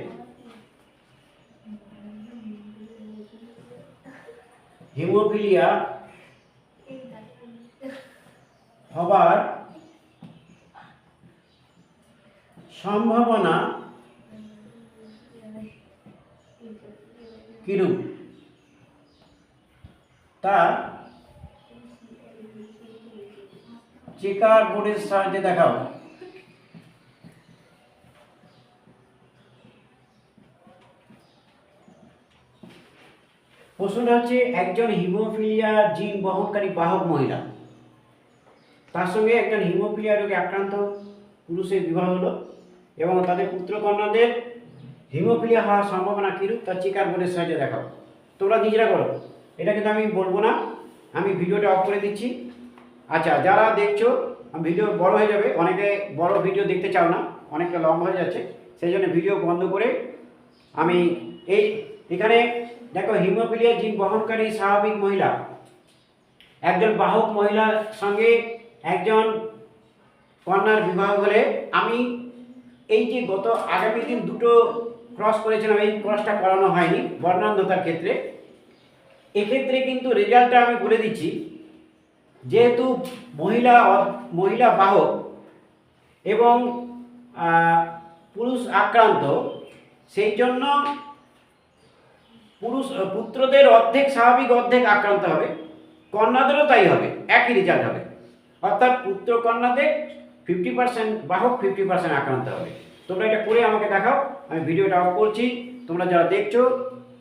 S1: হিমোফিলিয়া হবার সম্ভাবনা কিরূপ তা চেকার বোর্ডের সাহায্যে দেখাও। প্রশ্নটা হচ্ছে একজন হিমোফিলিয়া জিন বহনকারী বাহক মহিলা, তার সঙ্গে একজন হিমোফিলিয়া রোগে আক্রান্ত পুরুষের বিবাহ হলো এবং তাদের পুত্র কন্যাদের হিমোফিলিয়া হওয়ার সম্ভাবনা কিরূপ তা চেকার বোর্ডের সাহায্যে দেখাও। তোমরা নিজেরা করো, এটা কিন্তু আমি বলবো না, আমি ভিডিওটা অফ করে দিচ্ছি। আচ্ছা, যারা দেখছো, ভিডিও বড় হয়ে যাবে, অনেকে বড় ভিডিও দেখতে চাও না, অনেকটা লম্বা হয়ে যাচ্ছে, সেই জন্য ভিডিও বন্ধ করে আমি এখানে দেখো, হিমোফিলিয়া জিন বহনকারী স্বাভাবিক মহিলা, একজন বাহক মহিলার সঙ্গে একজন কন্যার বিবাহ হলে, আমি এই যে আগামী দিন দুটো ক্রস করেছিলাম, এই ক্রসটা করানো হয়নি বর্ণান্ধতার ক্ষেত্রে। এক্ষেত্রে কিন্তু রেজাল্টটা আমি বলে দিচ্ছি, যেহেতু মহিলা বাহক এবং পুরুষ আক্রান্ত, সেই জন্য পুত্রদের অর্ধেক স্বাভাবিক অর্ধেক আক্রান্ত হবে, কন্যাদেরও তাই হবে, একই রেজাল্ট হবে। অর্থাৎ পুত্র কন্যাদের 50% বাহক, 50% আক্রান্ত হবে। তোমরা এটা করে আমাকে দেখাও। আমি ভিডিওটা অফ করছি। তোমরা যারা দেখছো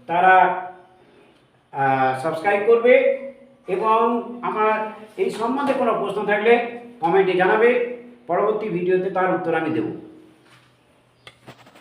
S1: তারা সাবস্ক্রাইব করবে এবং আমার এই সম্বন্ধে কোনো প্রশ্ন থাকলে কমেন্টে জানাবে। পরবর্তী ভিডিওতে তার উত্তর আমি দেবো।